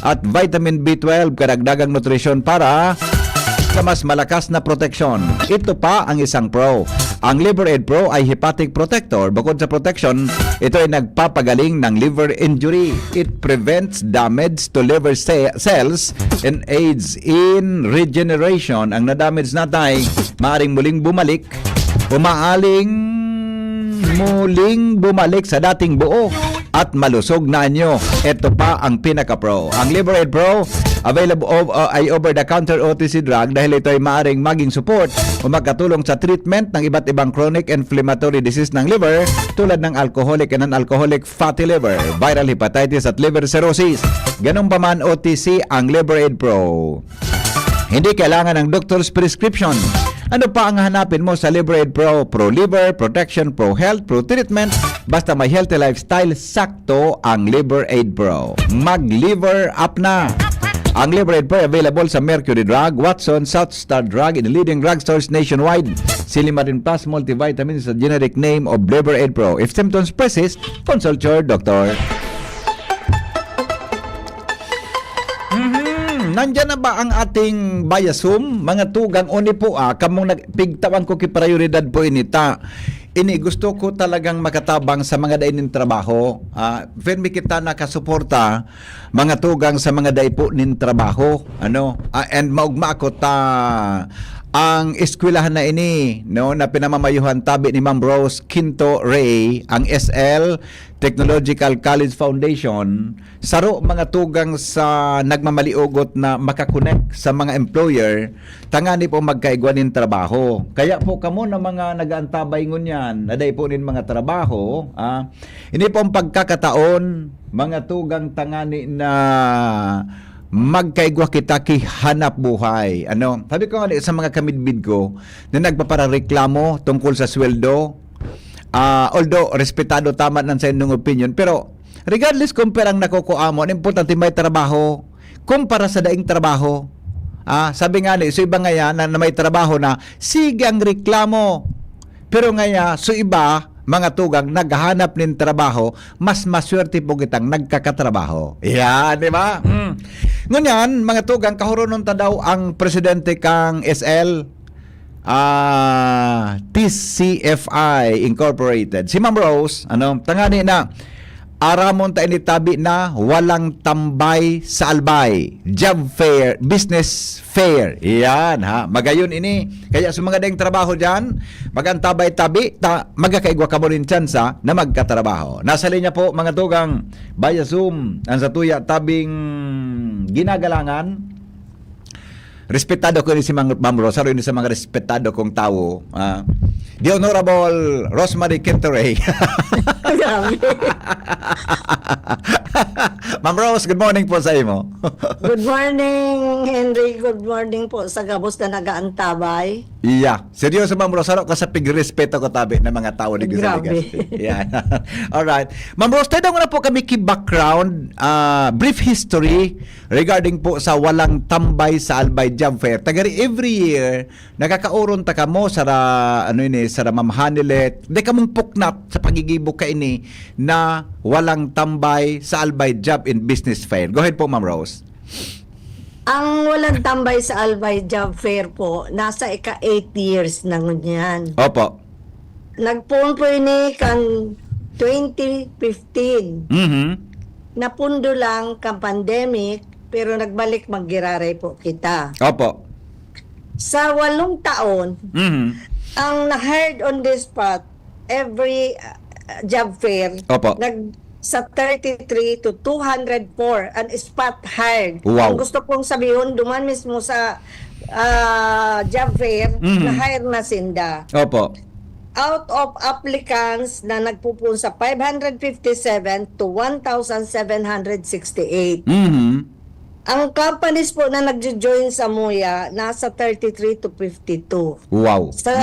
at vitamin B12 karagdagang nutrisyon para sa mas malakas na proteksyon. Ito pa ang isang pro. Ang Liver Aid Pro ay hepatic protector. Bukod sa protection, ito ay nagpapagaling ng liver injury. It prevents damage to liver cells and aids in regeneration. Ang na-damage natin ay maaaring muling bumalik sa dating buo at malusog na anyo. Ito pa ang pinaka-pro. Ang Liver Aid Pro available ay over-the-counter OTC drug dahil ito ay maaaring maging support o magkatulong sa treatment ng iba't ibang chronic inflammatory disease ng liver tulad ng alcoholic and non-alcoholic fatty liver, viral hepatitis at liver cirrhosis. Ganun pa man OTC ang Liver Aid Pro. Hindi kailangan ng doctor's prescription. Ano pa ang hanapin mo sa Liver Aid Pro? Pro Liver, Protection, Pro Health, Pro Treatment. Basta may healthy lifestyle, sakto ang Liver Aid Pro. Mag-liver up na! Ang Liver Aid Pro available sa Mercury Drug, Watson, South Star Drug in the leading drugstores nationwide. Silimarin Plus multivitamins sa generic name of Liver Aid Pro. If symptoms persist, consult your doctor. Nandyan na ba ang ating bayasum? Mga tugang oni po kamong nagpigtawan ko kiprioridad po inita. Ini gusto ko talagang makatabang sa mga dainin trabaho. Firmi kita nakasuporta mga tugang sa mga day po nin trabaho. And maugma ako ang eskwelahan na ini na pinamamayuhan tabi ni Ma'am Rose Quinto Ray, ang SL Technological College Foundation, saro mga tugang sa nagmamaliugot na makakonek sa mga employer, tangani po magkaigwanin trabaho. Kaya po kamo na mga nagaantabay ngunyan, naday po nin mga trabaho, ini po ang pagkakataon, mga tugang tangani na magkaigwa kita hanap buhay. Sabi ko nga sa mga kamidbid ko na nagpaparareklamo tungkol sa sweldo, although respetado tama ng sa inyong opinion, pero regardless kung perang nakukuha importante may trabaho kumpara sa daing trabaho. Sabi nga so iba nga yan na may trabaho na sige ang reklamo, pero nga so iba mga tugang naghahanap nin trabaho, mas maswerte po kitang nagkakatrabaho. Yan, di ba? Ngunyan, mga tugang, kahurunon ta daw ang presidente kang SL TCFI Incorporated. Si Ma'am Rose, tangani na, aramon ta initabi na walang tambay sa albay. Job fair, business fair. Yan magayon ini. Kaya sa mga daing trabaho dyan, magantabay tabi, magkakaigwa ka mo rin tsansa na magkatrabaho. Nasa linya po mga tugang, via Zoom, ang sa tuya tabing ginagalangan. Respetado ko ni si Ma'am Rose, saro ni sa mga respetado kong tao. The Honorable Rosemary Quintoray. Ma'am Rose, good morning po sa imo. Good morning, Henry. Good morning po sa gabos na nagaantabay. Yeah. Seryoso, Ma'am Rose, saro ka sa pigrespeto ko tabi ng mga tao ni Grabe. Yeah. Alright. Ma'am Rose, tayo na po kami background, brief history regarding po sa walang tambay sa Albay Job Fair. Tagari every year, nakakauron ta kamo sa sa mamhanilet, di kamong puknat sa pagigibok ka ini na walang tambay sa Albay Job in Business Fair. Go ahead po, Ma'am Rose. Ang walang tambay sa Albay Job Fair po, nasa ika-8 years na ngunyan. Opo. Nagpuon po ini kang 2015. Napundo lang kang pandemic, pero nagbalik maggiraray po kita. Opo. Sa 8 taon, ang na-hired on the spot, every job fair, Opo. sa 33 to 204 ang spot hired. Wow. Ang gusto kong sabihin, duman mismo sa job fair, na-hire na sinda. Opo. Out of applicants na nagpupun sa 557 to 1,768. Ang companies po na nagjo-join sa MUYA, nasa 33 to 52. Wow. Sa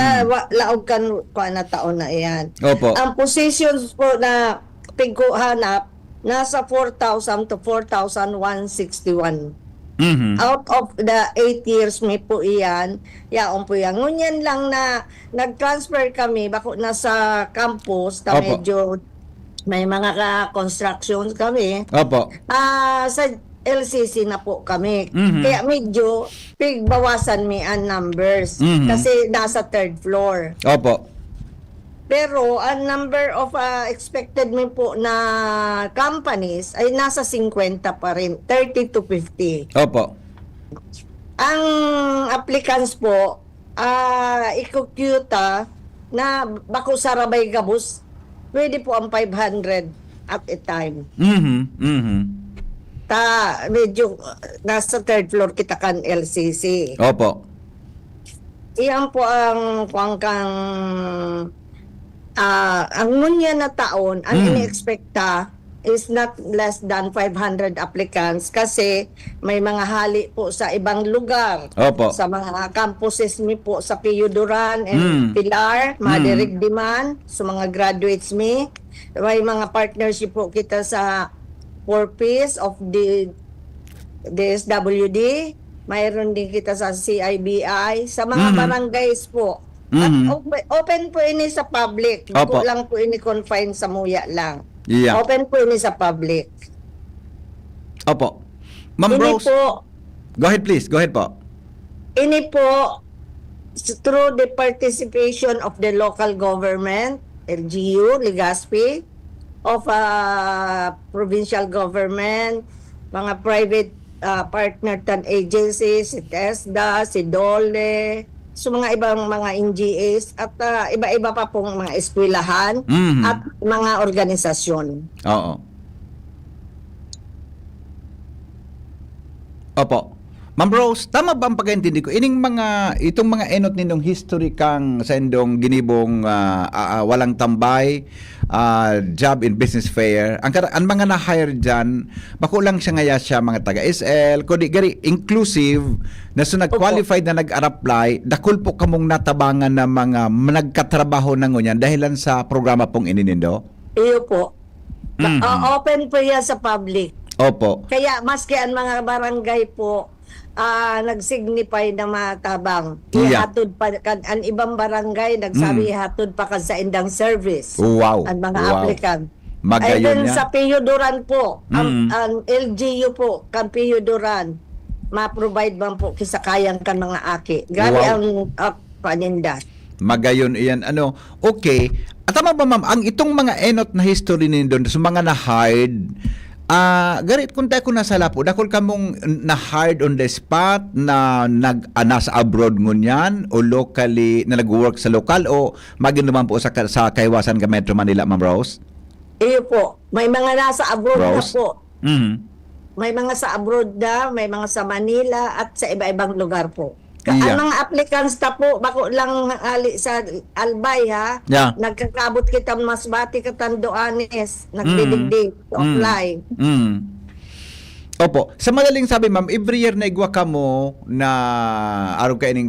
laog kan na taon na iyan. Opo. Ang positions po na pighanap, nasa 4,000 to 4,161. Out of the 8 years may po iyan, yaon po yan. Ngunyan lang na nag-transfer kami, bako nasa campus, Opo. medyo may mga constructions kami. Opo. Sa LCC na po kami. Mhm. Kaya medyo pigbawasan mi ang numbers Mhm. kasi nasa third floor. Opo. Pero ang number of expected mi po na companies ay nasa 50 pa rin, 30 to 50. Opo. Ang applicants po, ikukyuta na bako sarabay gabos, pwede po ang 500 at a time. Mhm. Mhm. Medyo nasa third floor kita kan LCC. Opo. Iyan po ang kang ang ngunya na taon, ang iniexpekta is not less than 500 applicants kasi may mga hali po sa ibang lugar. Opo. Sa mga campuses mi po sa Pio Duran and Pilar, Madirig Diman, sa mga graduates mi. May mga partnership po kita sa purpose of the DSWD. Mayroon din kita sa CIBI, sa mga barangays po. At open po ini sa public. Opo. Opo. Lang po ini confine sa muya lang. Yeah. Open po ini sa public. Opo. Ma'am Ini Rose, po, go ahead please. Go ahead po. ini po through the participation of the local government, LGU, Legazpi, of provincial government, mga private partner tan agencies, si TESDA, si DOLE, so mga ibang mga NGOs at iba-iba pa pong mga eskwelahan Mhm. at mga organisasyon. Oo. Opo. Ma'am Rose, tama ba ang pagkaintindi ko? Itong mga enot ninyong history kang sa indong ginibong walang tambay, job in business fair, ang mga na-hire dyan, bako lang siya ngaya siya mga taga-SL, kundi gari inclusive, na so nag-qualified na nag-apply, dakul po kamong natabangan na mga nagkatrabaho na ngunyan dahilan sa programa pong ininindo? Iyo po. Open po yan sa public. Opo. Kaya maski ang mga barangay po nag-signify na matabang. Yeah. Ihatod pa ang ibang barangay nagsabi ihatod pa ka sa indang service. Wow. Ang mga Wow. applicant. Ay Magayon dun niya. sa Pio Duran po, ang LGU po, kan Pio Duran, ma-provide man po kisakayang kan mga aki. Grabe Wow. ang paninda. Magayon iyan. Okay. At tama ba ma'am, ang itong mga enot na history ninyo doon, sa mga na-hired, garit kung tayo nasa lapo, dakol kamong na-hired on the spot na nasa abroad ngunyan o locally, na nag-work sa lokal o maging naman po sa kaiwasan ka Metro Manila, Ma'am Rose? Iyo po, may mga nasa abroad na Rose? po. Mhm. May mga sa abroad na, may mga sa Manila at sa iba-ibang lugar po. Yeah. Ang mga applicants ta po, bako lang ali sa Albay ha, Yeah. nagkakabot kita Masbati Katanduanes, nagdidigdig to apply. Opo. Sa madaling sabi, ma'am, every year na igwa ka mo na araw ka ining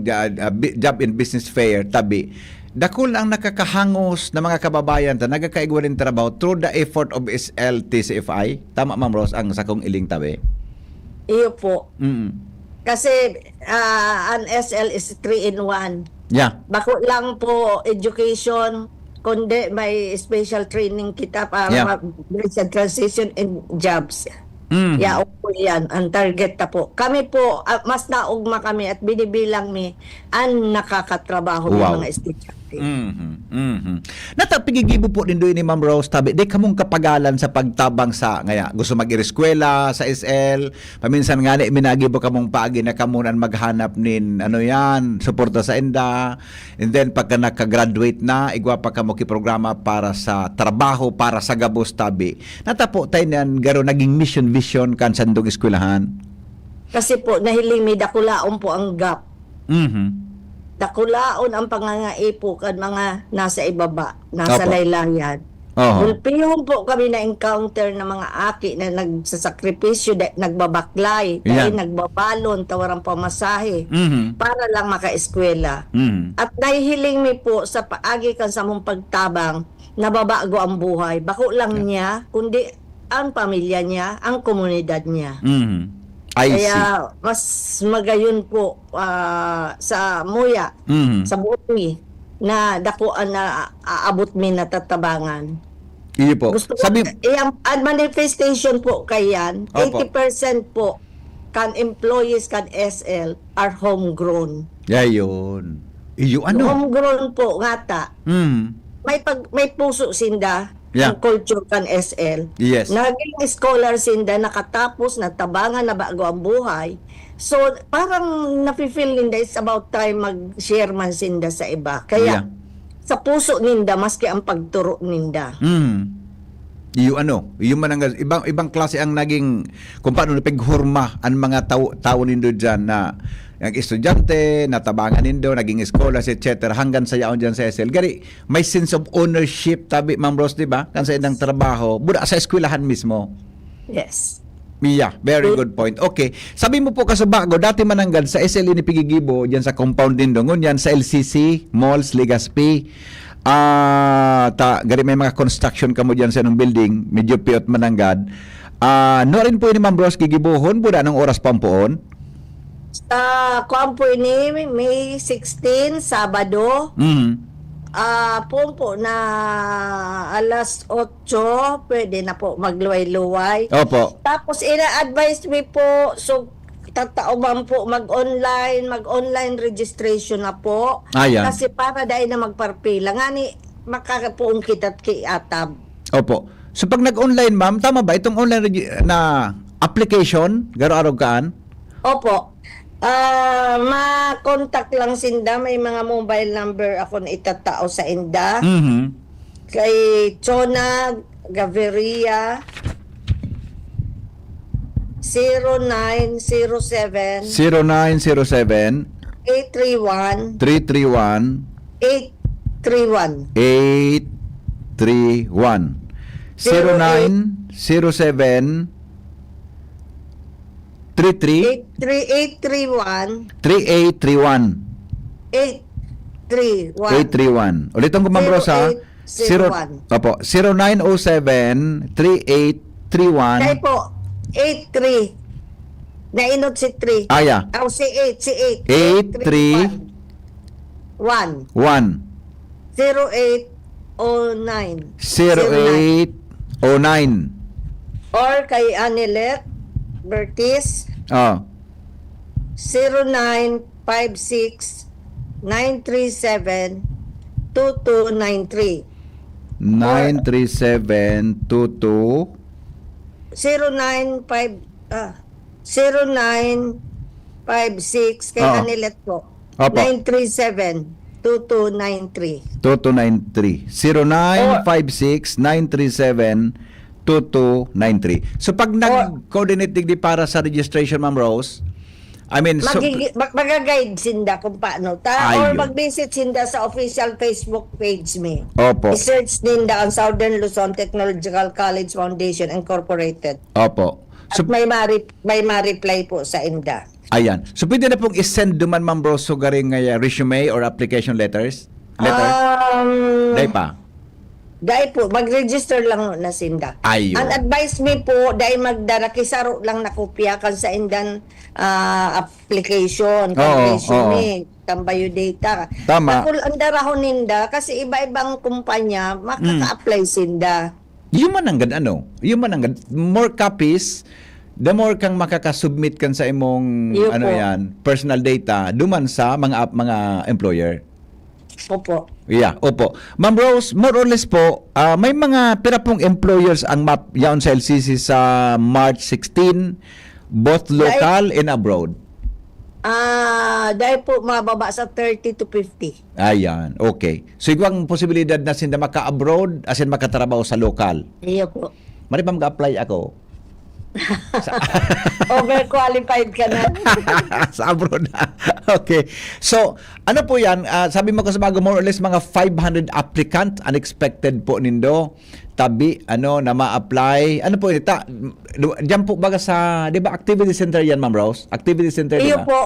job in business fair, tabi, dakul ang nakakahangos na mga kababayan ta nagakaigwa rin trabaho through the effort of SLTCFI. Tama, Ma'am Rose, ang sakong iling tabi? Iyo po. Mm. Kasi ang SL is 3-in-1. Yeah. Bako lang po education, kundi may special training kita para Yeah. mag-bridge and transition in jobs. Mm. Yeah, po yan. Ang target na po. Kami po, mas naugma kami at binibilang mi ang nakakatrabaho ng Wow. mga estudyante. Natapigigibo po din doon ni Ma'am Rose tabi, di kamong kapagalan sa pagtabang sa ngaya gusto mag-ireskwela sa SL, paminsan nga ni minagibo kamong paagi na kamunan maghanap nin suporta sa enda, and then pagka naka-graduate na igwa pa kamo ki programa para sa trabaho, para sa gabos tabi. Natapo tayo niyan garo naging mission vision kan sandong eskwelahan. Kasi po, nahiling mi dakulaon po ang gap. Mhm. Dakulaon ang pangangaipo kan mga nasa ibaba, nasa Opo. laylayan. Oho. Gulpihon po kami na-encounter ng mga aki na nagsasakripisyo, nagbabaklay, Yeah. dahil nagbabalon, tawarang pamasahe, Mhm. para lang makaeskwela. Mhm. At nahihiling mi po sa paagi kan sa mong pagtabang, nababago ang buhay. Bako lang niya, kundi ang pamilya niya, ang komunidad niya. Mhm. I see. Kaya mas magayon po sa muya, Mhm. sa buot mi, na dakuan na aabot mi natatabangan. Iyo po. Gusto ko, Sabi, ang manifestation po kayan, Opo. 80% po kan employees kan SL are homegrown. yun. Iyo ano? Homegrown po nga ta. Mm. May puso sinda Yeah. ang culture kan SL. Yes. Naging scholar sinda, nakatapos, natabangan na bago ang buhay. So, parang nafe-feel ninda it's about time mag-share man sinda sa iba. Kaya, Yeah. sa puso ninda, maski ang pagturo ninda. Mm. Iyo ano, iyo man ang ibang klase ang naging kung paano napighurma ang mga tao nindo diyan na ang estudyante, natabangan nindo, naging scholars, etc. hanggang sa yaon diyan sa SL. Gari, may sense of ownership tabi, Ma'am Rose, di ba? Kan sa indang trabaho, buda sa eskwelahan mismo. Yes. Yeah, very good point. Okay. Sabi mo po kasubago, dati mananggad sa SL ni Pigigibo, diyan sa compound din dongon, yan sa LCC, Malls, Legazpi. Gari may mga construction kamo diyan sa anong building, medyo piot mananggad. No rin po ni Ma'am Rose gigibuhon, buda ng oras pampuon. Sa kuampo ni May 16, Sabado, Mhm. po na alas 8, pwede na po magluway-luway. Opo. Tapos ina-advise me po, so tatauban po mag-online registration na po. Ayan. Kasi para dahil na magparpila. Nga ni, makakapuong kita't kiatab. Opo. So pag nag-online, ma'am, tama ba itong online na application, garo-araw kaan? Opo. Ma-contact lang sinda. May mga mobile number ako na itatao sa inda. Mhm. Kay Chona Gaviria 0907 0907 831 331 831 831 0907 33 831 3831 831. 831. Ulitin ko, Ma'am Rosa. 0801. Opo, 0907 3831. Kaya po 83 nainot si 3. Aya. Si 8 1 1 0809 0809. or kay Anilet Bertis Oh. 0956 937 2293 93722 0956 kay Oo. Anilet po. Opo. 937 2293. 2293 0956 937 2293. So pag nag-coordinate digdi para sa registration, Ma'am Rose, I mean, so, Mag-guide sinda kung paano ta or Ayun. mag-visit sinda sa official Facebook page me. opo, I-search ninda ang Southern Luzon Technological College Foundation Incorporated. opo. At So, may ma-reply po sa inda. ayan. So, pwede na pong isend duman, Ma'am Rose, so garing resume or application letters? Letter? Day pa? Dahil po, mag-register lang na sinda. Ayun. Ang advice me po, dahil magdara, kisaro lang na kopya kan sa indan application, kan Oo, resume, tambayo data. Tama. Nakul ang darahon ninda, kasi iba-ibang kumpanya, makaka-apply sinda. Yung mananggad, Yung mananggad, more copies, the more kang makakasubmit kan sa imong, Iyo po. personal data, duman sa mga employer. Opo. Yeah, opo. Ma'am Rose, more or less po, may mga pira pong employers ang map yaon sa LCC sa March 16, both local and abroad. Dahil po mababa sa 30 to 50. Ayan, okay. So, iguang posibilidad na sinda maka-abroad as in makatrabaho sa local. Iyo po. Mari pa mag-apply ako. Overqualified ka na. Sa abroad na. Okay. So, ano po yan? Sabi mo kasi bago, more or less mga 500 applicant, unexpected po nindo. Tabi, na ma-apply. Ano po yun? Diyan po baga sa, di ba, activity center yan, Ma'am Rose? Activity center, di Iyo ba? po.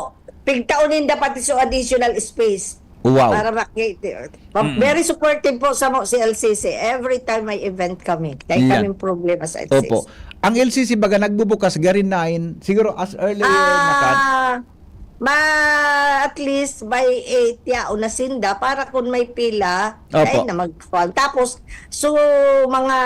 Pigtaunin dapat so additional space. Wow. Para very supportive po sa si LCC. Every time may event kami. Dahil Yan. kaming problema sa LCC. Opo. Ang LCC baga nagbubukas gari 9, siguro as early makan. at least by 8 ya una sinda para kung may pila Opo. ay na mag-call. Tapos so mga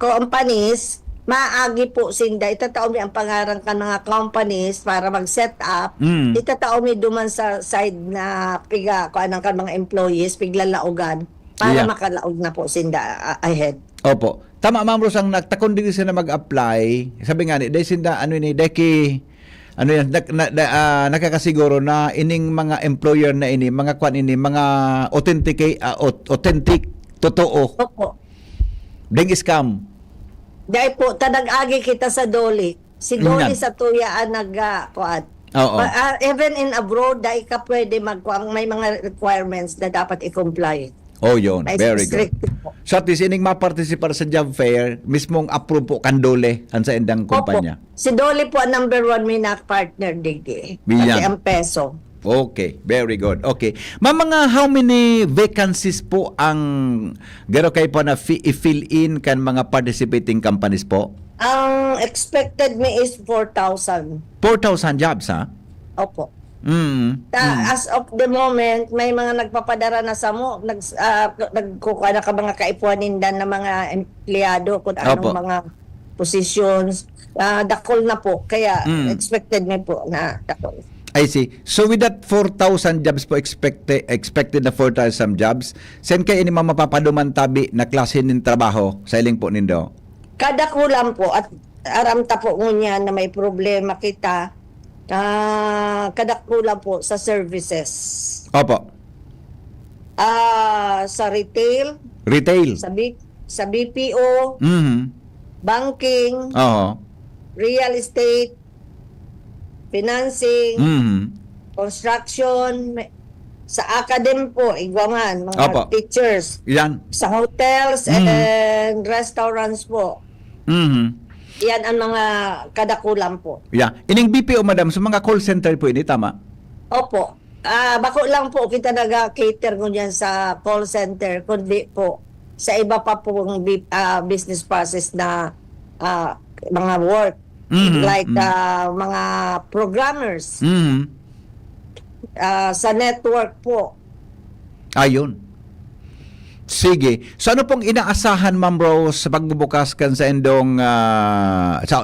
companies maagi po sinda itataomi ang pangaran kan mga companies para mag-set up. Itataomi duman sa side na piga ko anang kan mga employees pigla laugan para Yeah. makalaog na po sinda ahead. Opo. Tama, Ma'am Rose, ang nagtakon din sila mag-apply. Sabi nga ni, dahil sinda, nakakasiguro na ining mga employer na ini, mga kwan ini, mga authentic, totoo. Opo. Ding scam. Dahil po, tadag-agi kita sa Doli. Si Doli Yan. sa tuyaan nag-kuat. Oo. Even in abroad, dahil ka pwede may mga requirements na dapat i-comply. Oh, yun. Ay, Very good. strict po. So at least ining maparticipar sa job fair, mismong approve po kandole ang sa endang kumpanya. Opo. Si Doli po ang number 1 partner digdi. Biyan. Kasi ang peso. Okay, very good. Okay. Ma'am, mga how many vacancies po ang garo kayo po na i-fill in kan mga participating companies po? Ang expected me is 4,000. 4,000 jobs, ha? Opo. Mm. As of the moment, may mga nagpapadara na sa mo, nagkukuha na ka mga kaipuanindan na mga empleyado kung anong Opo. mga positions. Dakol na po. Kaya expected me po na dakol. I see. So with that 4,000 jobs po expected na 4,000 jobs, saan kayo ini mapapaduman tabi na klase ng trabaho sa iling po nindo? Kada kulang po at aramta po ngunya na may problema kita, kada kulang po sa services. Opo. Sa retail, Retail. sa BPO, Mhm. banking, Oo. real estate, financing, Mhm. construction, sa academy po, igwangan, mga Opo. teachers, Yan. sa hotels and restaurants po. Mhm. Yan ang mga kadakulang po. Yeah. Ining BPO, madam, sa mga call center po ini, tama? Opo. Bako lang po kita naga-cater ko dyan sa call center, kundi po sa iba pa pong business process na mga work. Like mga programmers Mhm. sa network po. Ayun. Sige. So ano pong inaasahan, Ma'am Rose, sa pagbubukas kan sa endong,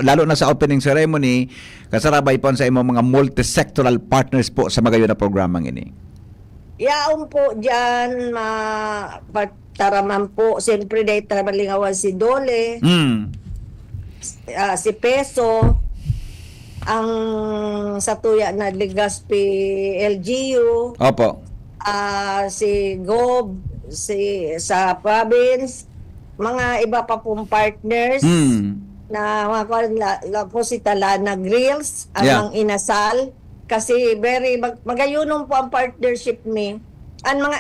lalo na sa opening ceremony, kasarabay po sa imong mga multi-sectoral partners po sa magayon na programang ini? Yaon po dyan, taraman po, siyempre dahil taraman si Dole, si Peso, ang sa tuya na Legazpi LGU, Opo. si Gob, sa province, mga iba pa pong partners na mga po si Talana Grills, ang inasal, kasi very magayunon po ang partnership ni ang mga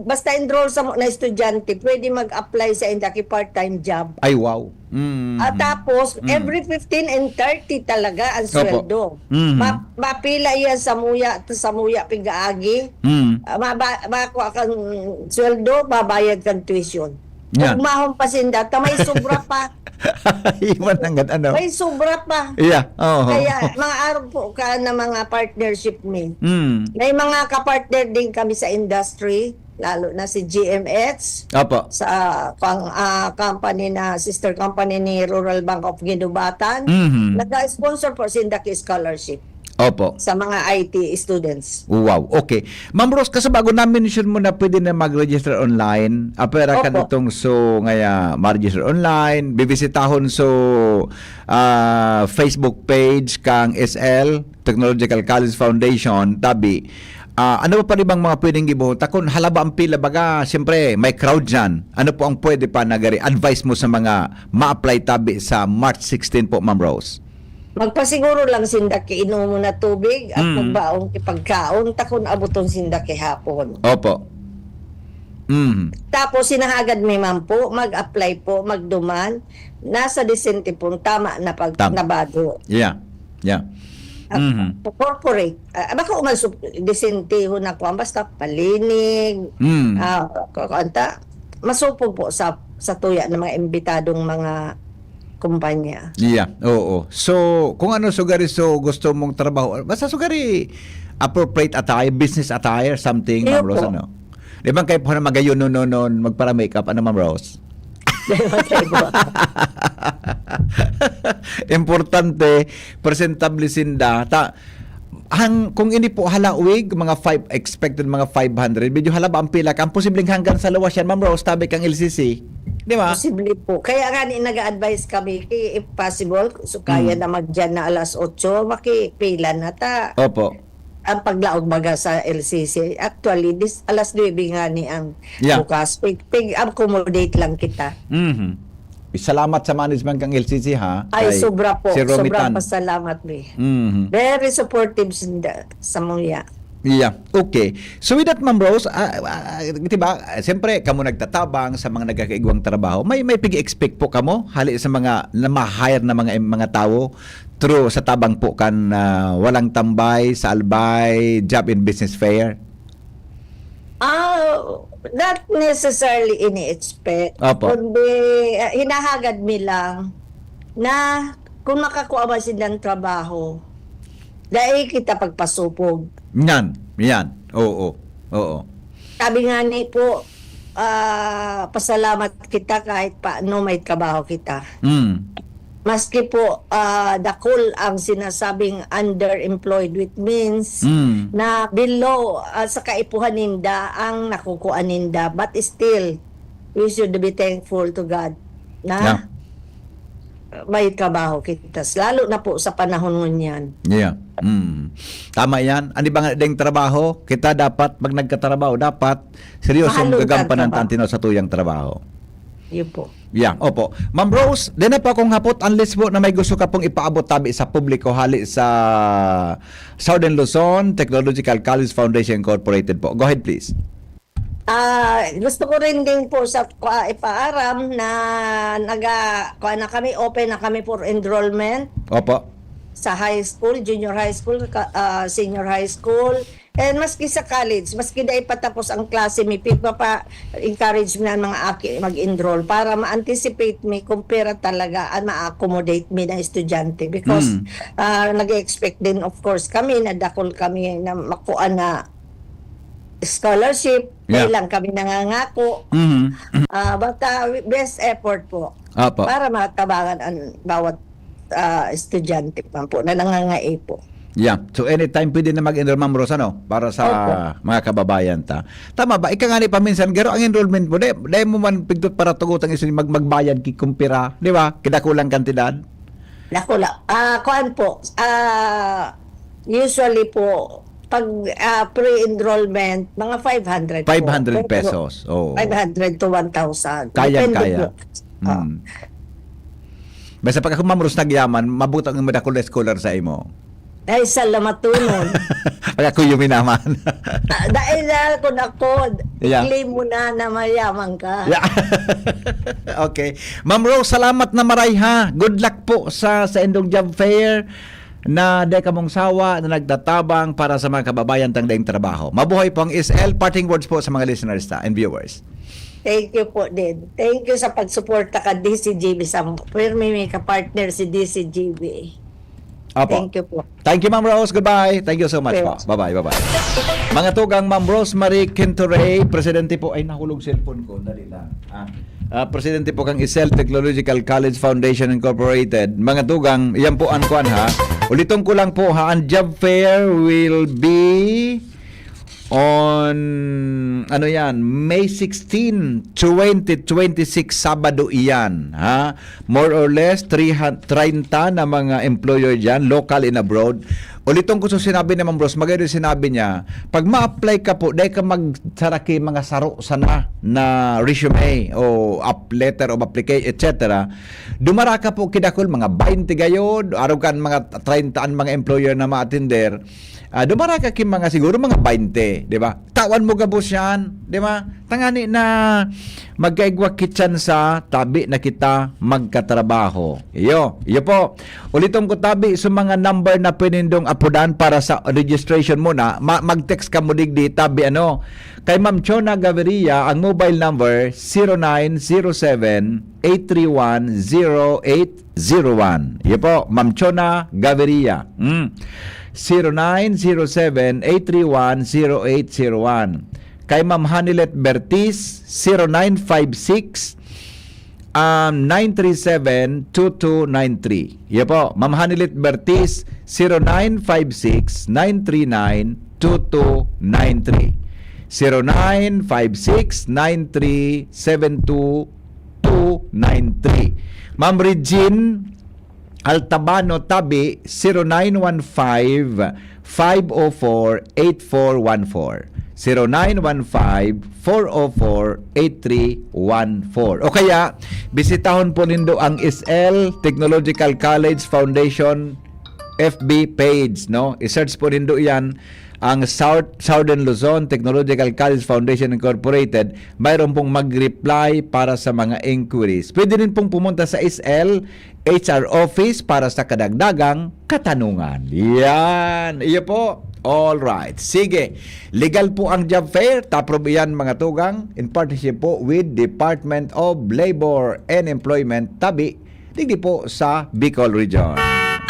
basta enroll sa na estudyante pwede mag-apply sa indaki part-time job. Ay, wow. At tapos every 15 and 30 talaga ang sweldo. Mapila yan sa muya pigaagi. Makuha kang sweldo, babayad kang tuition. Yeah. Kung mahon pa sinda, may sobra pa. Iwan hanggat ano? May sobra pa. Yeah. Oh. Kaya mga araw po ka na mga partnership me. May mga kapartner din kami sa industry, lalo na si GMX, Opo. sa company na sister company ni Rural Bank of Ginubatan. Nag-sponsor po Sindaki Scholarship Opo. sa mga IT students. Wow, okay. Ma'am Rose, kasi bago na-mention mo na pwede na mag-register online, apera ka Opo. nitong so ngaya ma-register online, bibisitahon so Facebook page kang SL, Technological College Foundation, tabi. Ano pa rin bang mga pwedeng gibuhot? Kung halaba ang pila baga, siyempre may crowd dyan. Ano po ang pwede pa nagari? Advice mo sa mga ma-apply tabi sa March 16 po, Ma'am Rose? Magpasiguro lang sindaki inom mo na tubig at magbaong ipagkaon takon abuton sindaki hapon. Opo. Tapos sinahagad may man po, mag-apply po, magduman, nasa disente po, tama na pag nabado. Yeah. Yeah. Corporate. Baka umalsup, disente ho na ko, basta palinig, masupog po sa tuya ng mga imbitadong mga kumpanya. Yeah, oo. So, kung ano sugari so gusto mong trabaho, basta sugari Appropriate. appropriate attire, business attire, something, Ma'am Iyo Rose, po. ano? Di ba kayo po na magayon noon, magpara-makeup, ano, Ma'am Rose? Importante, presentable sinda. Kung hindi po halawig, expected mga 500, medyo halaba ang pila. Ang posibleng hanggang sa lawas yan, Ma'am Rose, tabi kang LCC. Di ba? Posible po. Kaya nga nag-advise kami, if possible, so kaya na magdyan na alas 8, makipila na ta. Opo. Ang paglaog baga sa LCC. Actually, alas 9 nga ni ang Yeah. bukas. Accommodate lang kita. Mhm. Salamat sa management kang LCC, ha? Ay, Kay sobra po. Si Sobrang Romitan. pasalamat, me. Mhm. Very supportive sa mga. Yeah. Okay. So with that, Ma'am Rose, diba, siyempre, kamo nagtatabang sa mga nagkakaigwang trabaho. May pig-expect po kamo hali sa mga na ma-hire na mga tao through sa tabang po kan walang tambay, sa albay, job and business fair. Not necessarily ini-expect. Opo. Kundi, hinahagad mi lang na kung nakakuha ba silang trabaho, dahil kita pagpasupog. Yan. Oo. Sabi nga ni po, pasalamat kita kahit paano may trabaho kita. Maski po dakol ang sinasabing underemployed, which means na below sa kaipuhan ninda ang nakukuha ninda, but still we should be thankful to God na may trabaho kita, lalo na po sa panahon ngunyan. Yeah. Tama yan. Ano ba nga ding trabaho? Kita dapat, pag nagkatrabaho, dapat seryosong Mahalong gagampanan trabaho. tantino sa tuyang trabaho. Yun po. Yeah, opo. Ma'am Rose, din na pa akong hapot, unless po na may gusto ka pong ipaabot tabi sa publiko hali sa Southern Luzon Technological College Foundation Incorporated po. Go ahead, please. Gusto ko rin din po sa ipaaram na na kami, open na kami for enrollment Opo. sa high school, junior high school, senior high school, and maski sa college, maski na ipatapos ang klase, may encourage mo na mga aki mag-enroll para ma-anticipate me kung pera talaga at ma-accommodate me na estudyante because nag-expect din of course kami na dakol kami na makuha na scholarship, kailan kami nangangako. But best effort po Opo. para matabangan ang bawat estudyante pa po na nangangae po. Yeah. So anytime pwede na mag-enroll, Ma'am Rose, ano? Para sa mga kababayan ta. Tama ba? Ika nga ni paminsan, garo ang enrollment mo, dahil mo man pigdot para tugutang isin magbayad kikumpira, di ba? Kidakulang kantidad. Nakula. Kuan po, usually po, pag pre-enrollment, mga 500 po. 500 pesos. Oh. 500 to 1,000. Kayang-kaya. Po. Basta pag ako, Ma'am Rose, nagyaman, mabutang yung madakol na scholar sa imo. Ay, salamat tunon. Pag ako yung minaman. Dahil na kung ako, Yeah. claim mo na mayaman ka. Yeah. Okay. Ma'am Rose, salamat na maray, ha. Good luck po sa Indong Job Fair na dahil kamong sawa na nagtatabang para sa mga kababayan tang daing trabaho. Mabuhay po ang SL. Parting words po sa mga listeners and viewers. Thank you po din. Thank you sa pagsuporta ka DCGB sa may ka-partner si DCGB. Opo. Thank you po. Thank you, Ma'am Rose. Goodbye. Thank you so much po. Bye-bye. Mga tugang, Ma'am Rosemary Quintoray, Presidente po, ay nahulog cellphone ko. Dali lang. Presidente po kang ISEL Technological College Foundation Incorporated. Mga tugang, yan po ang kuan, ha. Ulitin ko lang po, ha. Ang job fair will be on May 16, 2026, Sabado iyan, ha. More or less 30 na mga employer diyan, local and abroad. Ulitin ko sa sinabi ni Ma'am Rose, maganda sinabi niya, pag ma-apply ka po, dahil ka magsaraki mga saro sana na resume o letter of application, etc. Dumara ka po kidakol mga 20 gayod, araw kan mga 30 mga employer na ma-attender. Dumara ka kim mga siguro mga 20, di ba? Tawan mo gabos yan, di ba? Tangani na magkaigwa kitsan sa tabi na kita magkatrabaho. Iyo po. Ulitom ko tabi sa mga number na pinindong apudan para sa registration mo na, mag-text ka mo digdi tabi ano. Kay Ma'am Chona Gaviria, ang mobile number 0907-831-0801. Yan po, Ma'am Chona Gaviria. 0907-831-0801. Kay Ma'am Hanilet Bertis, 0956 937-2293. Yan po, Ma'am Hanilet Bertis, 0956-939-2293. 0956-9372-293. Ma'am Regine Altabano Tabi, 0915-504-8414. 0915-404-8314. O kaya, bisitahon po nindo ang SL Technological College Foundation FB page, no? I-search po nindo yan, ang Southern Luzon Technological College Foundation Incorporated. Mayroon pong mag-reply para sa mga inquiries. Pwede rin pong pumunta sa SL HR office para sa kadagdagang katanungan. Yan. Iyo po. All right. Sige. Legal po ang job fair. Taprob yan mga tugang in partnership po with Department of Labor and Employment Tabi. Digdi po sa Bicol Region.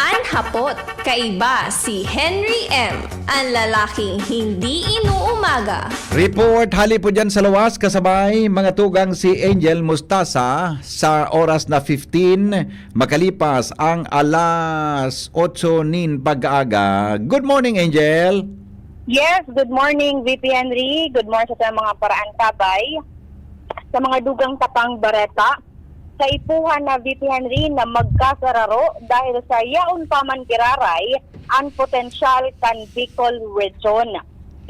Anhapot, kaiba si Henry M., ang lalaking hindi inuumaga. Report hali po dyan sa lawas kasabay mga tugang si Angel Mustasa sa oras na 15 makalipas ang alas 8 nin pag-aaga. Good morning, Angel. Yes, good morning, VP Henry. Good morning sa mga paraan kabay. Sa mga dugang tapang bareta, sa ipuhan na VP Henry na magkasararo dahil sa yaon paman kiraray ang potensyal kan Bicol Region.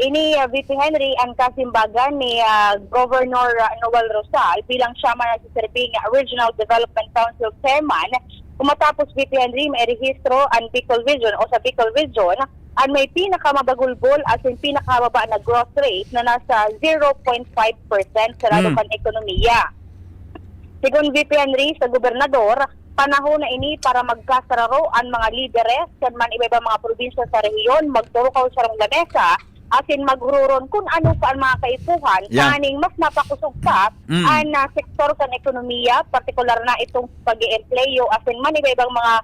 Ini VP Henry ang kasimbagan ni Governor Noel Rosal bilang siya man nagsiserving Regional Development Council Chairman. Kumatapos VP Henry may rehistro ang Bicol Region o sa Bicol Region ang may pinakamabagulbol as in pinakamababa na growth rate na nasa 0.5% sa lalo kan ekonomiya. Sigon VP Henry sa gobernador, panahon na ini para magkasararo ang mga lideres kan man iba-iba mga probinsya sa rehiyon, magturukaw sa rong lamesa, asin maghururon kung ano pa ang mga kaipuhan, kaning mas napakusog pa ang sektor sa ekonomiya, partikular na itong pag-i-empleyo, asin man iba-ibang mga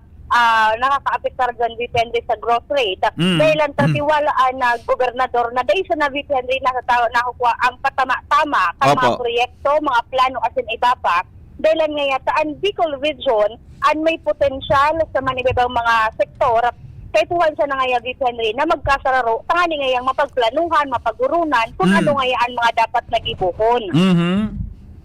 nakaka-apektar dyan VP Henry sa growth rate. Dahil ang tatiwalaan na gobernador na dahil sa na VP Henry nakukuha ang patama-tama kan mga proyekto, mga plano asin iba pa, dahil nga ang Bicol Region ang may potensyal sa manibibang mga sektor kay tuhan siya na nga VP Henry na magkasararo tangani ngayang mapagplanuhan, mapagurunan kung ano nga ang mga dapat nagibuhon.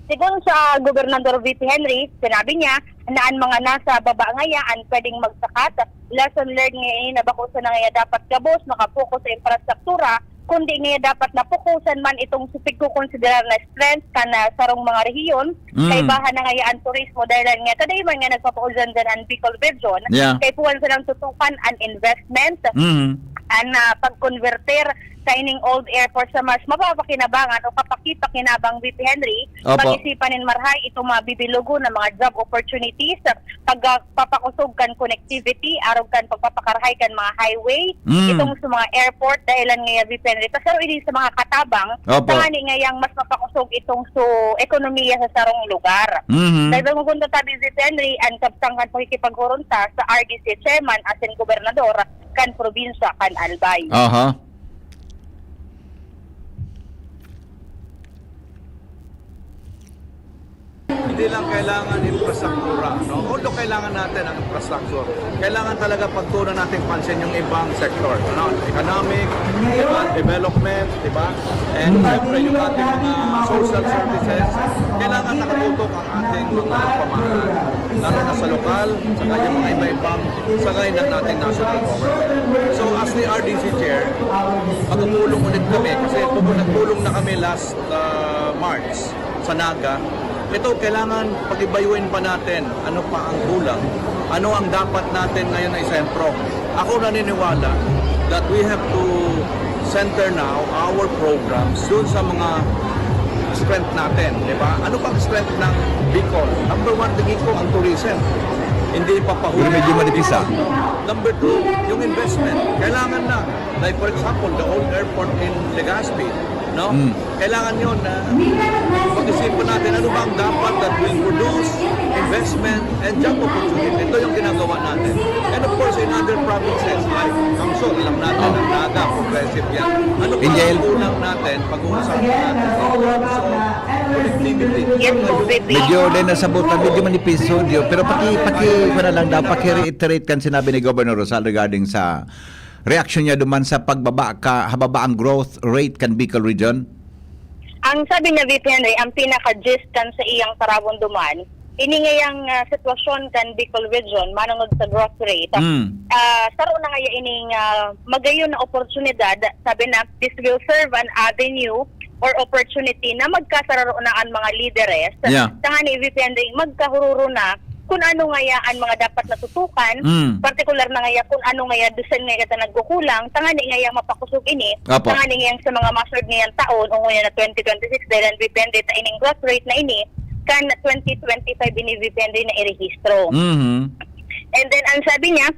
Sigon sa Gobernador VP Henry, sinabi niya na ang mga nasa baba ngayaan pwedeng magsakat. Lesson learned ngayon na bako sa nga dapat gabos, makapokus sa infrastruktura, kundi nga dapat napukusan man itong supig ko konsiderar na strength kana sarong mga rehiyon, kay bahan na ngayaan turismo dahil nga taday man nga nagpapauzan dyan ang Bicol Region, kay puwan silang tutukan ang investment, ang pag-converter sa ining old airport sa mas mapapakinabangan o kapakipakinabang VP Henry, pag-isipan in marhay itong mga bibilugo na mga job opportunities, pagpapakusog kan connectivity, araw kan pagpapakarhay kan mga highway, itong sa mga airport dahilan nga VP Henry. Tapos ini sa mga katabang, tangani ngayang mas mapakusog itong ekonomiya sa sarong lugar. Dahil bang mugunta tabi VP Henry, ang kapsangkan pakikipaghurunta sa RDC Chairman asin Gobernador kan probinsya kan Albay. Hindi lang kailangan infrastruktura, no? Although kailangan natin ang infrastructure, kailangan talaga pagtuunan natin pansin yung ibang sector, no? Economic, diba? Development, diba? And siyempre yung ating mga social services, kailangan nakatutok ang ating mga pamahalaan, lalo na sa lokal, saka yung mga iba-ibang sagay ng ating national government. So as the RDC Chair, magtutulong ulit kami kasi nagtulong na kami last March sa Naga. Ito, kailangan pag-ibayuin pa natin ano pa ang kulang, ano ang dapat natin ngayon ay sentro. Ako naniniwala that we have to center now our programs dun sa mga strength natin, di ba? Ano pang strength ng Bicol? Number one, tingin ko ang tourism. hindi papahuli. Pero medyo manipis, ah. Number two, yung investment. Kailangan na. Like for example, the old airport in Legazpi, no? Kailangan yun na pag-isipan natin ano ba ang dapat that will produce investment and job opportunity. Ito yung ginagawa natin. And of course, in other provinces like Kamsor, alam natin, ang Naga, progressive yan. Ano pa Angel. ang kulang natin pag-uusapan natin? So, connectivity. Yes po, VP. Medyo din nasabutan, medyo manipis audio. Pero ano lang daw, paki-reiterate kan sinabi ni Governor Rosal regarding sa reaction niya duman sa hababa ang growth rate kan Bicol Region. Ang sabi niya, VP Henry, ang pinaka-gist kan sa iyang karawon duman, iningayang sitwasyon kan Bicol Region, manungod sa growth rate. Saro na nga ining magayon na oportunidad, sabi na, this will serve an avenue or opportunity na magkasararo na ang mga lideres. Yeah. Tanga ni VP Henry, magkahururo na kung ano nga ang mga dapat natutukan, partikular na nga kung ano nga dusen nga kata nagkukulang, tangani nga mapakusog ini, Apo. tangani nga sa mga mastered ngayang taon, o ngayon na 2026, dahil ang depende ta ining growth rate na ini, kan 2025 ini depende na irehistro. And then, ang sabi niya,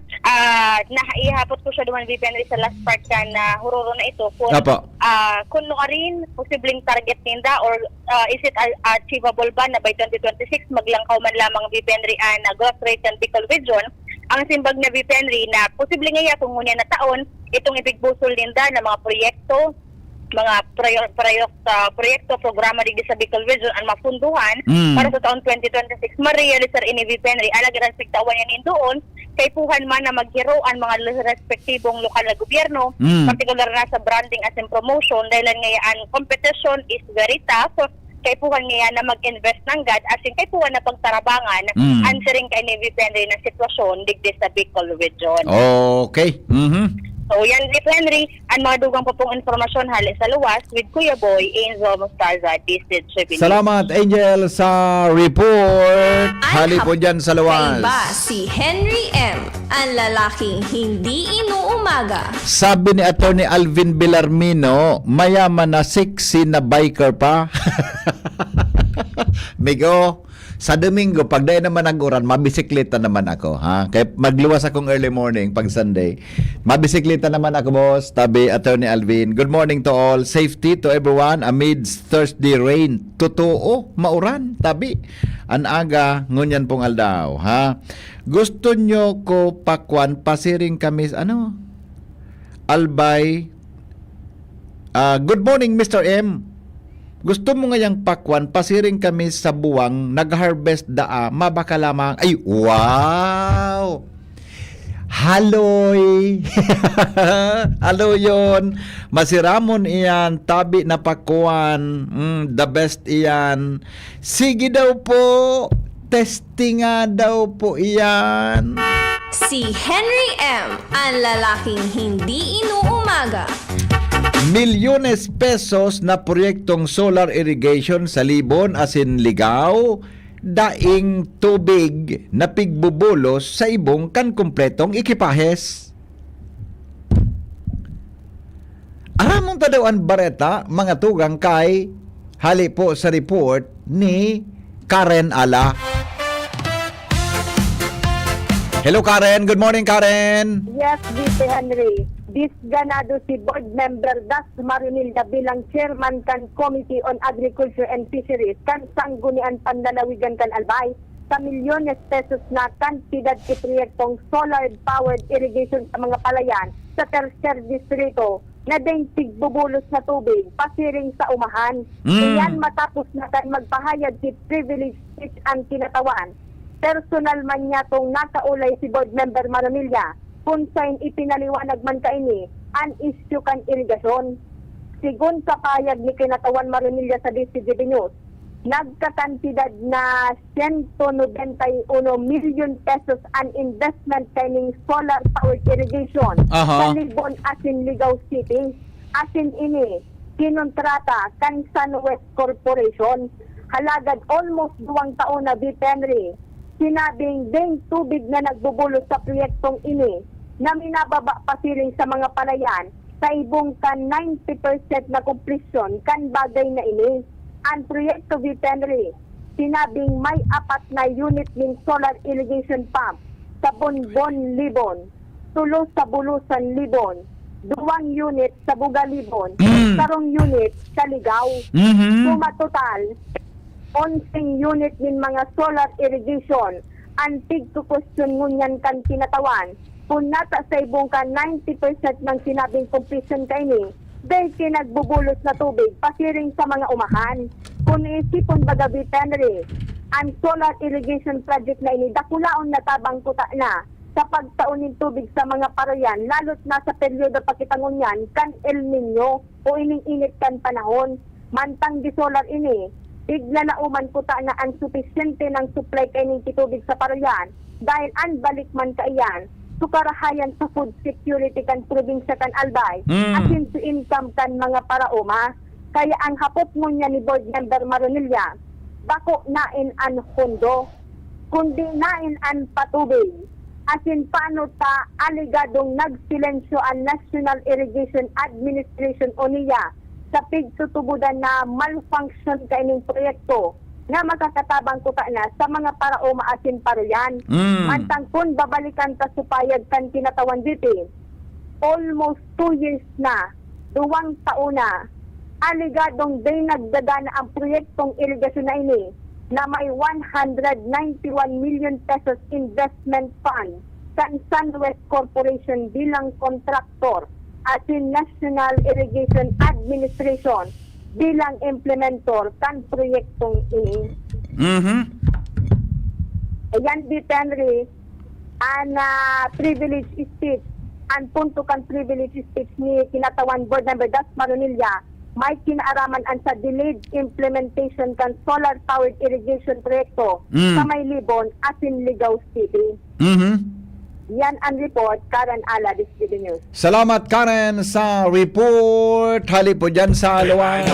naihapot ko siya duman depende sa last part ka na hururo na ito, kung rin posibleng target ninda or is it achievable ba na by 2026 maglangkaw man lamang VPNRI na growth rate ng Bicol Region. Ang simbag na VPNRI na posibleng nga kung ngunyan na taon itong ibigbusol ninda na mga proyekto, mga proyekto, programa dito sa Bicol Region ang mapunduhan para sa taon 2026 ma-realisar ini VPNRI alagad ang pigtawan yan doon kay puhan man na maghiro ang mga respektibong lokal na gobyerno, partikular na sa branding as in promotion dahil nga ang competition is very tough kay puhan nga na mag-invest ng GAD as in kay puhan na pagtarabangan answering kay ni VPNRI na sitwasyon digdi sa Bicol Region. Okay. So yan, Rip Henry, ang mga dugang po pong informasyon hali sa luwas with Kuya Boy, Angel Mostaza, Disted Tribune. Salamat, Angel, sa report. Hali po dyan sa luwas. Kaiba si Henry M., ang lalaking hindi inuumaga. Sabi ni Attorney Alvin Villarmino, mayaman na sexy na biker pa. Migo, sa Domingo, pag dahil naman ang oran, mabisikleta naman ako. Ha? Kaya magluwas akong early morning pag Sunday. Mabisikleta naman ako, boss. Tabi, Attorney Alvin. Good morning to all. Safety to everyone amidst Thursday rain. Totoo, mauran. Tabi. An aga, ngunyan pong aldaw. Ha? Gusto nyo ko pakwan, pasiring kami, Albay. Good morning, Mr. M. Gusto mo ngayang pakwan, pasiring kami sa buwang, nag-harvest daa, mabaka lamang. Ay, wow! Haloy! Halo yon. Masiramon iyan, tabi na pakwan. The best iyan. Sige daw po, testing nga daw po iyan. Si Henry M., ang lalaking hindi inuumaga. Milyones pesos na proyektong solar irrigation sa Libon asin Ligaw, daing tubig na pigbubulos sa ibong kan kumpletong ekipahes. Aramon ta daw ang bareta, mga tugang kay hali po sa report ni Karen Ala. Hello Karen, good morning Karen. Yes, VP Henry. Disganado si Board Member Das Marinilda bilang Chairman kan Committee on Agriculture and Fisheries kan Sanggunian Panlalawigan kan Albay sa milyones pesos na kantidad sa proyektong solar-powered irrigation sa mga palayan sa tercer distrito na ding tigbubulos na tubig pasiring sa umahan. Iyan matapos na kan magpahayag si Privilege Speech ang kinatawan. Personal man niya tong nakaulay si Board Member Marinilda kung saan ipinaliwanag man kaini ang issue kan irigasyon. Sigun sa payag ni kinatawan Marinilda sa DCGB News, nagkakantidad na 191 million pesos ang investment kaning solar powered irrigation sa Libon asin Ligaw City. Asin ini, kinontrata kan SunWest Corporation. Halagad almost 2 taon na Henry. Sinabing ding tubig na nagbubulos sa proyektong ini na minababa pasiring sa mga palayan sa ibong kan 90% na completion kan bagay na ini. Ang proyekto Henry sinabing may 4 na unit ng solar irrigation pump sa Bonbon, Libon, tulo sa Bulusan, Libon, 2 unit sa Buga, Libon, sarong unit sa Ligaw. Suma total, 11 unit ng mga solar irrigation ang tig-question ngunyan kan kinatawan. Kung nata sa ibong ka 90% ng sinabing completion kaini, dahil kinagbubulos na tubig, pasiring sa mga umahan. Kung iisipon baga Henry, ang solar irrigation project na ini, dakulaon na tabang kuta na sa pagtaunin tubig sa mga parayan, lalo't na sa peryodo pakitangunyan, kan El Nino o ining-init kan panahon. Mantang di solar ini, bigla na uman kuta na ang sufisyente ng supply kaining tubig sa parayan, dahil anbalik man kaiyan, sukarahayan sa food security kan probinsya kan Albay, asin sa income kan mga paraoma. Kaya ang hapot mo niya ni Board Member Maronilla, bako nain an hondo, kundi nain an patubig. Asin paano ta aligadong nagsilensyo ang National Irrigation Administration o niya sa pigtutubudan na malfunction kaining proyekto na makakatabang kuta na sa mga paraoma asin parayan. Mantang kung babalikan ta supayag kan kinatawan dito, almost 2 years na, 2 taon na, aligadong day nagdadana ang proyektong irigasyon na ini na may 191 million pesos investment fund sa SunWest Corporation bilang kontraktor at in National Irrigation Administration bilang implementor kan proyektong ini. Ayan di Henry, ang privilege speech, ang punto kan privilege speech ni kinatawan Board Member Das Maronilla, may kinaaraman ang sa delayed implementation kan solar powered irrigation proyekto sa may Libon asin Ligaw City. Yan ang report, Karen Ala, Distribution News. Salamat Karen sa report. Hali po dyan sa luwas.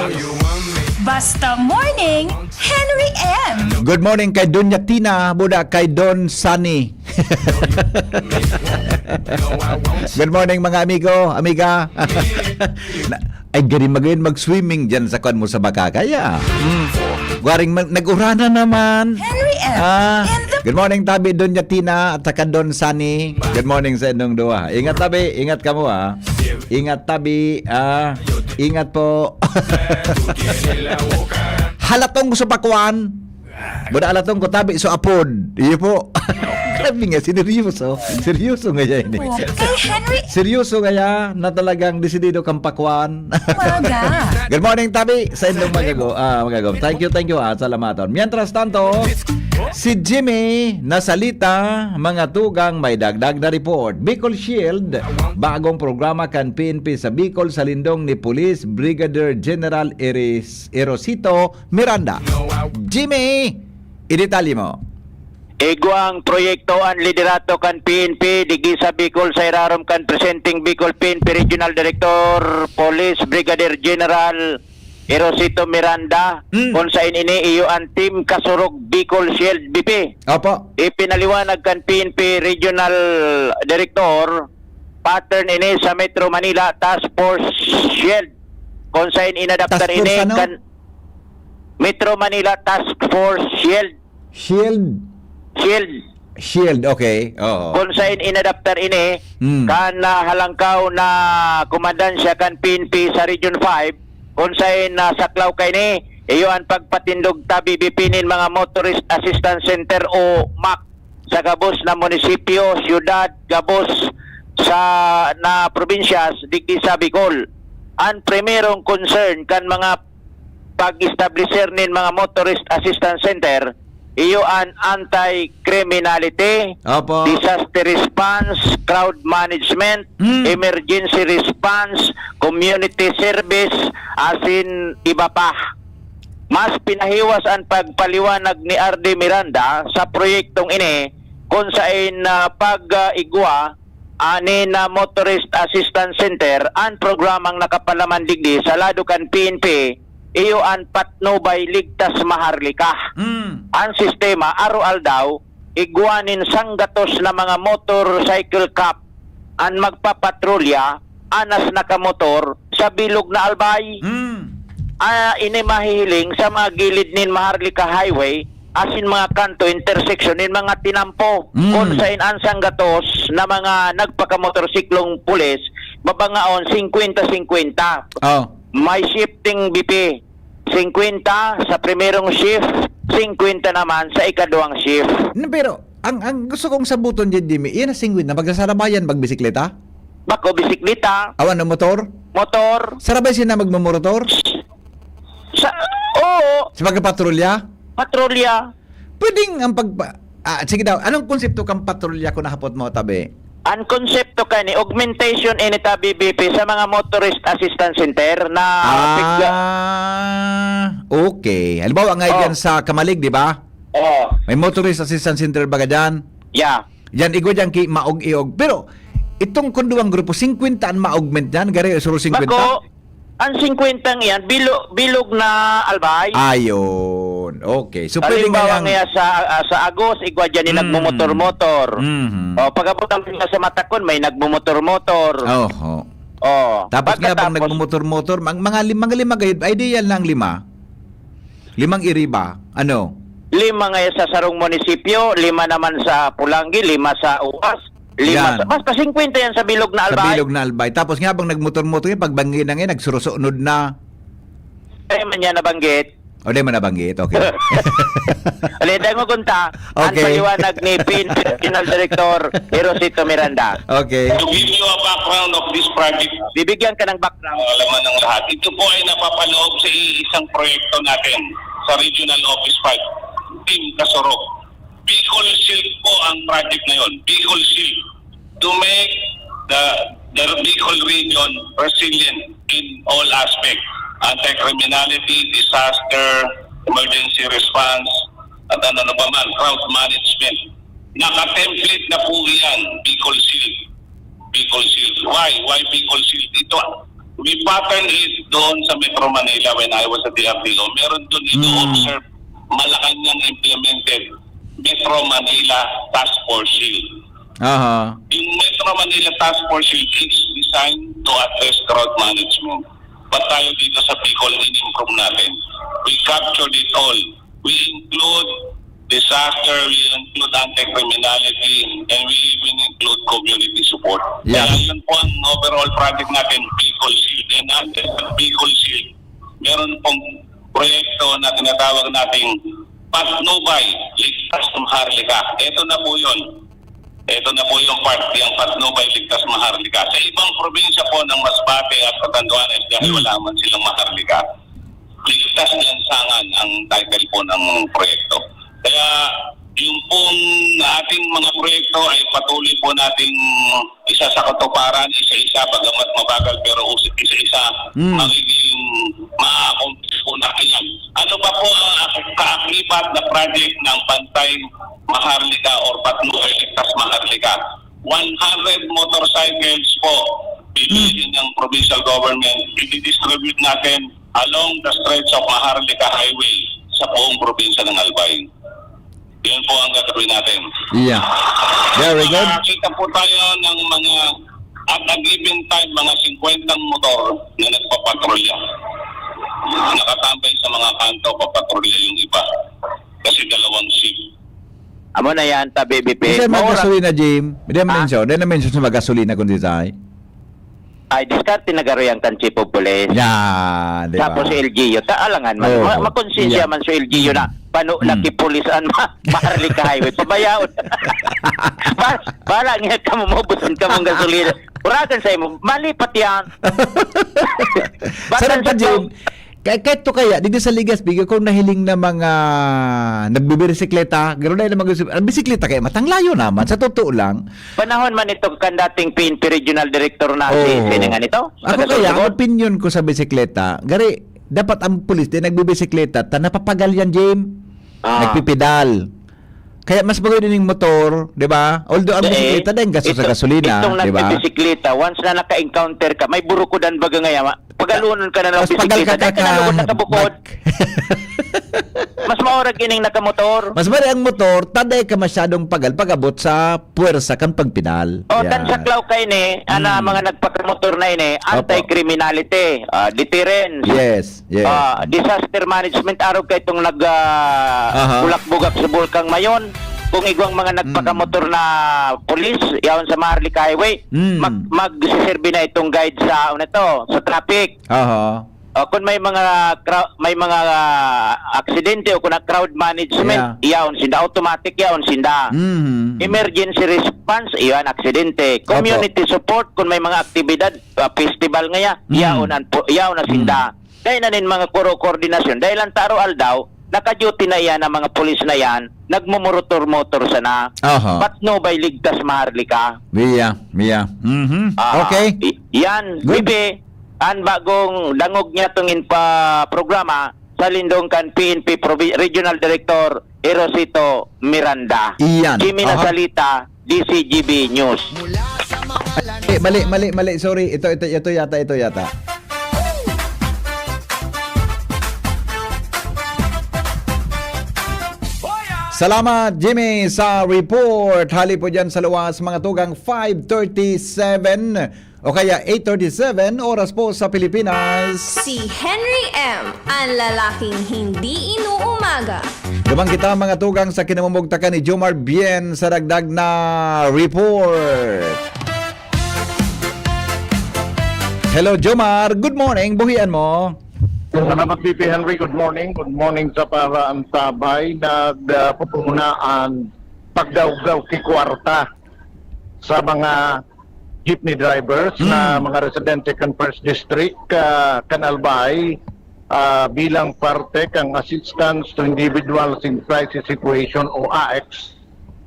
Basta Morning, Henry M. Good morning kay Donya Tina, buda kay Don Sunny. Good morning mga amigo, amiga. Ay gani mag-swimming dyan sa kwan mo sa Bakakaya. Waring nag-urana naman. Henry M. Good morning Tabi Donya Tina at saka Don Sunny. Good morning sa inyong dua. Ingat Tabi, ingat ka mo ha. Ingat Tabi, ingat po. Halatong sa pakwan. Buda halatong ko Tabi so apod. Iyo po. Grabe nga, seryoso. Seryoso nga yan. Kay Henry Seryoso nga yan na talagang desidido kang pakwan. Maga. Good morning, Tabi. Sa inyong magago. Thank you. Salamaton. Mientras tanto, si Jimmy nasalita, mga tugang may dagdag na report. Bicol Shield, bagong programa kan PNP sa Bicol sa lindong ni Police Brigadier General Erosito Miranda. Jimmy, idetalye mo. Iguang proyekto ang liderato kan PNP digi sa Bicol sa irarom kan presenting Bicol PNP Regional Director Police Brigadier General Erosito Miranda kung saan ini iyo ang team kasurog Bicol Shield BP. Opo. Ipinaliwanag kan PNP Regional Director pattern ini sa Metro Manila Task Force Shield kung saan inadaptar Task Force ini ano? kan Metro Manila Task Force Shield. Shield, okay. Oo. Kung saan inadaptar ini kan halangkaw na komandansya kan PNP sa Region 5 kung saan saklaw kay ni iyo ang pagpatindog tabi bipinin mga Motorist Assistance Center o MAC sa gabos na munisipyo, syudad, gabos sa na probinsyas digdi sa Bicol. Ang primerong concern kan mga pag-establisher nin mga Motorist Assistance Center iyo ang anti-criminality, Opo. disaster response, crowd management, emergency response, community service, asin iba pa. Mas pinahiwas ang pagpaliwanag ni RD Miranda sa proyektong ini kung saan pag-igwa ani na Motorist Assistance Center ang programang nakapalaman digdi sa ladukan PNP iyo ang patnubay ligtas maharlika. Ang sistema arual daw igwanin sanggatos na mga motorcycle cop ang magpapatrolya anas nakamotor sa bilog na albay. Ini mahihiling sa mga gilid nin Maharlika Highway asin mga kanto, intersection, in mga tinampo, kung sa inansang gatos na mga nagpakamotorsiklong pulis, mabangaon 50-50. Oh. May shifting BP, 50 sa primerong shift, 50 naman sa ikaduhang shift. Pero, ang gusto kong sabuton dyan, Jimmy, yan na singwin na magsasarabayan magbisikleta? Bako, bisikleta, Awan ng motor? motor, Sarabay sila magmamotor? oo, Sa pagkapatrolya? patrolya. Pwedeng ang sige daw, anong konsepto kang patrolya kung nakapot mo tabi? Ang konsepto kani augmentation inita BBP sa mga motorist assistance center na bigla. Okay. Halimbawa nga yan sa Kamalig, di ba? Oh, May motorist assistance center ba ka dyan? yeah. Yan, igwa dyan ki maog-iog. Pero, itong kunduang grupo, 50 ang ma-augment dyan? Gari, suro 50? Bako, ang 50 yan, bilog na albay. Ayun. Okay. So, pwede Halimbawa nga nga sa Agos, igwa dyan ni nagmumotor-motor. O, pagkapunta nga sa Matakon, may nagmumotor-motor. Oh. O, Tapos nga bang pagkatapos, nagmumotor-motor, mga lima gayud, ideal lang 5. 5 iriba. Ano? 5 nga sa Sarong Munisipyo, 5 naman sa Pulangi, 5 sa Uwas, 5 Yan. sa... Basta 50 yan sa bilog na Sa albay. bilog na albay. Tapos nga bang nagmotor-motor yan, pagbanggi na ngayon, nagsurusunod na. Kaya man yan nabanggit. O, di mo nabanggit. Okay. Aliday mo kunta, ang Okay. paliwanag ni PIN Regional Director Hirosito Miranda. Okay. To give you a background of this project, Bibigyan ka ng background. alaman ng lahat. Ito po ay napapaloob sa isang proyekto natin sa Regional Office 5, Team Kasorok. Bicol Shield po ang project na yon. Bicol Shield to make the Bicol region resilient in all aspects. Anti-criminality, disaster, emergency response, at ano na ba man, crowd management. Naka-template na po yan, Bicol Shield. Bicol Shield. Why Bicol Shield? Ito, we pattern it doon sa Metro Manila when I was at the DRTO. Meron doon ito observe, Malacanang implemented Metro Manila Task Force Shield. Aha. Yung Metro Manila Task Force Shield is designed to address crowd management. But tayo dito sa Bicol, in-improve natin. We captured it all. We include disaster, we include anti-criminality, and we even include community support. Yeah. Kaya yun po ang overall project natin, Bicol Shield. And under Bicol Shield, meron pong proyekto na tinatawag nating Patnubay, Ligtas Maharlika. Ito na po yun. Ito na po yung part, yung Patnubay, Ligtas Maharlika. Sa ibang probinsya po ng Masbate at Catanduanes, dahil wala man silang Maharlika, Ligtas Lansangan ang title po ng proyekto. Kaya yung pong ating mga proyekto ay patuloy po nating isa sa katuparan, isa-isa, bagamat mabagal pero isa-isa magiging ma-accomplish po natin yan. Ano ba po ang kaakibat na project ng Pantay Maharlika or Patnubay Ligtas Maharlika? 100 motorcycles po bibigyan ng provincial government, i-distribute natin along the stretch of Maharlika Highway sa buong probinsya ng Albay. Yun po ang gagawin natin. Yeah. Very good. Nakakita po tayo ng mga, at a given time, mga 50 motor na nagpapatrolya. Nakatambay sa mga kanto, papatrolya yung iba. Kasi dalawang shift. Amo na yan, ta BBP. Kasi Maura- magasolina, Jim. Hindi na mention sa magasolina kung design. ay diskarte na garo yang kan chief of police. Yan, di ba? Tapos si LGU, taalangan man. Oo. Makonsensya Yeah. man sa LGU na pano nakipulisan Maharlika Highway. Pabayaon. Bala nga ka mo mabusan ka mong gasolina. Uragan sa imo, malipat yan. Sarap pa, Jim. Kahit to kaya, dito sa Ligas, bigyan ko nahiling na mga nagbibisikleta, gano'n na yung mga ang bisikleta kaya matanglayo naman, sa totoo lang. Panahon man itong kandating PNP Regional Director na Oo. si nga nito. Ako kaya, ang opinion ko sa bisikleta, gari, dapat ang pulis din nagbibisikleta, napapagal yan, Jim. Nagpipidal. Kaya mas bagay din yung motor, di ba? Although ang bisikleta din, gasto sa gasolina, itong di ba? nagbibisikleta, once na naka-encounter ka, may burukudan baga ngayon, pagalunan ka na ng Tapos pagal bisikleta, dahil ka na lugod na kabukod. mas maorag ining nakamotor. Mas mari ang motor, taday ka masyadong pagabot sa puwersa kang pagpinal. O, Yan. tan sa klaw kay ni, mga nagpakamotor na ini, anti-criminality, deterrence, Yes, yes. disaster management, araw kay itong Aha. bulak-bugak sa Bulkang Mayon. Kung igwang mga nagpakamotor na pulis, yaon sa Maharlika Highway, magsiserve na itong guide sa sa traffic. Aha. Kung may mga aksidente o kung na crowd management, yaon sinda automatic, yaon sinda. Emergency response, iyan aksidente. Community support kung may mga aktibidad, festival ngaya, yaon na sinda. Dahil na nin mga koordinasyon, dahil ang taro aldaw, naka-duty na yan ang mga pulis na yan, nagmumotor-motor sana. Aha. But no by ligtas Maharlika. Mia. Okay. Yan, Good. bibi, ang bagong dangog niya tungin pa programa sa lindong kan PNP Regional Director Erosito Miranda. Iyan. Jimmy Aha. Nasalita, DCGB News. Mali. Sorry. Ito yata. Salamat, Jimmy, sa report. Hali po dyan sa luwas, mga tugang 5:37 o kaya 8:37 oras po sa Pilipinas. Si Henry M. Ang lalaking hindi inuumaga. Dumang kita mga tugang sa kinamumugtakan ni Jomar Bien sa dagdag na report. Hello, Jomar. Good morning. Buhian mo. Salamat, VP Henry. Good morning. Good morning sa paraan sabay. Nagpupunaan pagdawgaw kikwarta sa mga jeepney drivers na mga residente kan First District, Canalbay, bilang parte kang Assistance to Individuals in Crisis Situation o AX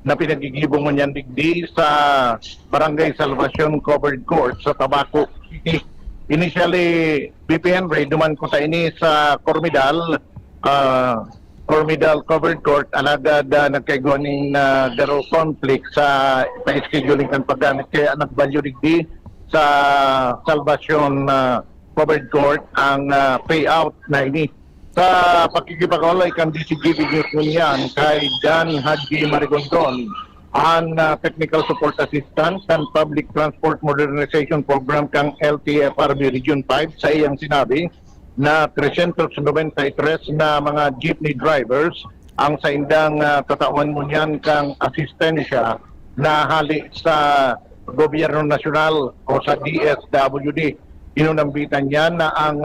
na pinagigibong mo niyan digdi sa Barangay Salvacion Covered Court sa Tabaco City. Initially, BP Henry, duman ko sa ini sa Cormidal Covered Court, alagad nagkaigoning garo conflict sa pa-scheduling ng paggamit kaya nagbalyo digdi sa Salvacion Covered Court ang payout na ini. Sa pakikipag-alay kan DCGB News niyan kay Dan Hadji Marigondon, ang Technical Support Assistant and Public Transport Modernization Program kang LTFRB Region 5 sa iyang sinabi na 393 na mga jeepney drivers ang sa indang tatawan mo niyan kang asistensya na hali sa Gobyerno Nasyonal o sa DSWD. Inunambitan niya na ang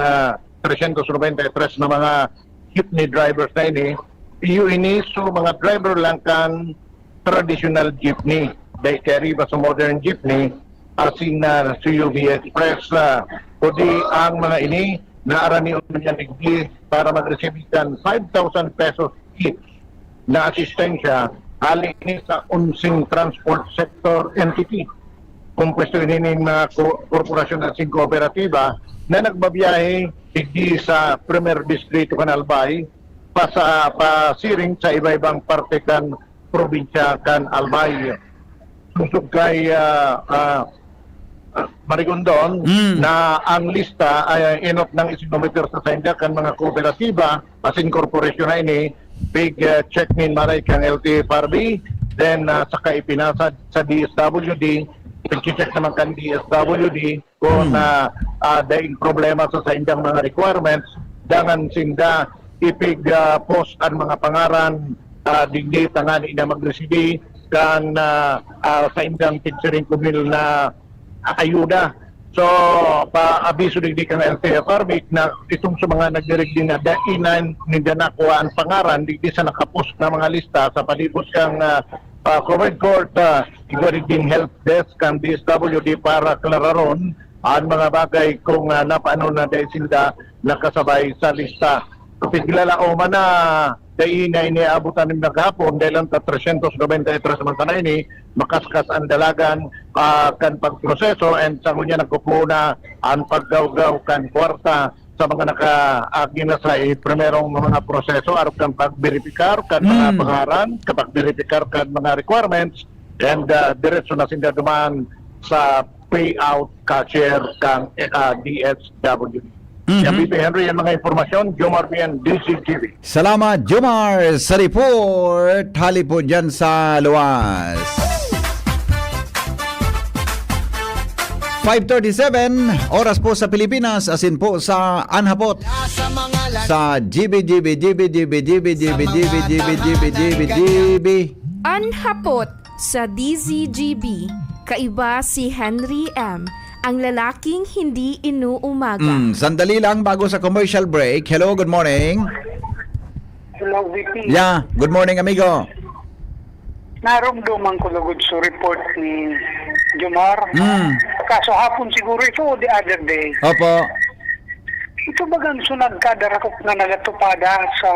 393 na mga jeepney drivers na ini so mga driver lang kan traditional jeepney. They carry ba sa modern jeepney asing na SUV Express kundi ang mga ini naarani niya digdi para mag-receive kan 5,000 pesos each na asistensya hali ini sa unsing transport sector entity. Kung pwesto ini ng mga korporasyon at kooperatiba na nagbabiyahe digdi sa Premier Distrito Canalbay pasiring sa iba-ibang parte kan probinsya kan Albay. Susog kay Marigondon na ang lista ay inot ng isinometer sa sainda kan mga kooperatiba asin korporasyon na ini big check min maray kang LTFRB then saka ipinasa sa DSWD pag-check naman kan DSWD kung daing problema sa saindang mga requirements dangan sinda ipig post ang mga pangaran digdi tangani na mag-receive kan sa indang picturing kumil na ayuda. So, pa-abiso digdi kan LTFRB na itong sa mga nagdirect din na dainan ninda nakuha ang pangaran digdi sa nakapost na mga lista sa palibot kang covered court igwarig din help desk kan DSWD para klararon ang mga bagay kung napaano na dahil sila nakasabay sa lista. Kapit kilala o man na dahil na iniabutan ng naghapon dahil ang 393 man na ini makaskas ang dalagan kan pagproseso and sa kunya nagkupuna ang paggaw-gaw kan kwarta sa mga nakaagi na sa primerong mga proseso arap kan pag-verify kan mga pangaran, kapag verify kan mga requirements and diretso na sinda duman sa payout cashier kang DSWD. Yan, VP Henry, yan mga informasyon. Jomar Bien, DCTV. Salamat, Jomar, sa report. Hali po dyan sa luwas. 5:37 oras po sa Pilipinas, asin po sa Anhapot sa GB. Anhapot sa DZGB. Kaiba si Henry M., ang lalaking hindi inuumaga. Sandali lang bago sa commercial break. Hello, good morning. Hello, VP. Yeah, good morning, amigo. Naramdaman ko lugod sa report ni Jomar. Kaso hapon siguro ito o the other day. Opo. Ito bagang sunag kadarakot na nagatupada sa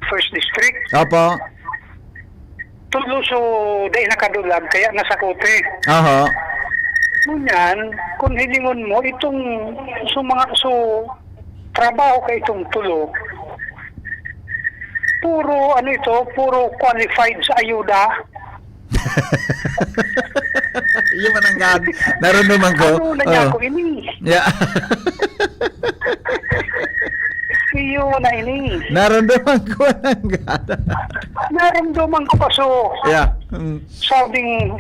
First District. Opo. Tulo so day nakadulag kaya nasa kote. Aha. Ngunyan, kung hilingon mo itong trabaho ka itong tulo, puro qualified sa ayuda. Yung mananggad. Naroon naman ko. Ano na niya ako ini? Yeah. Iyo na ini. Naroon naman ko mananggad. Naramdaman ko pa Yeah. sabing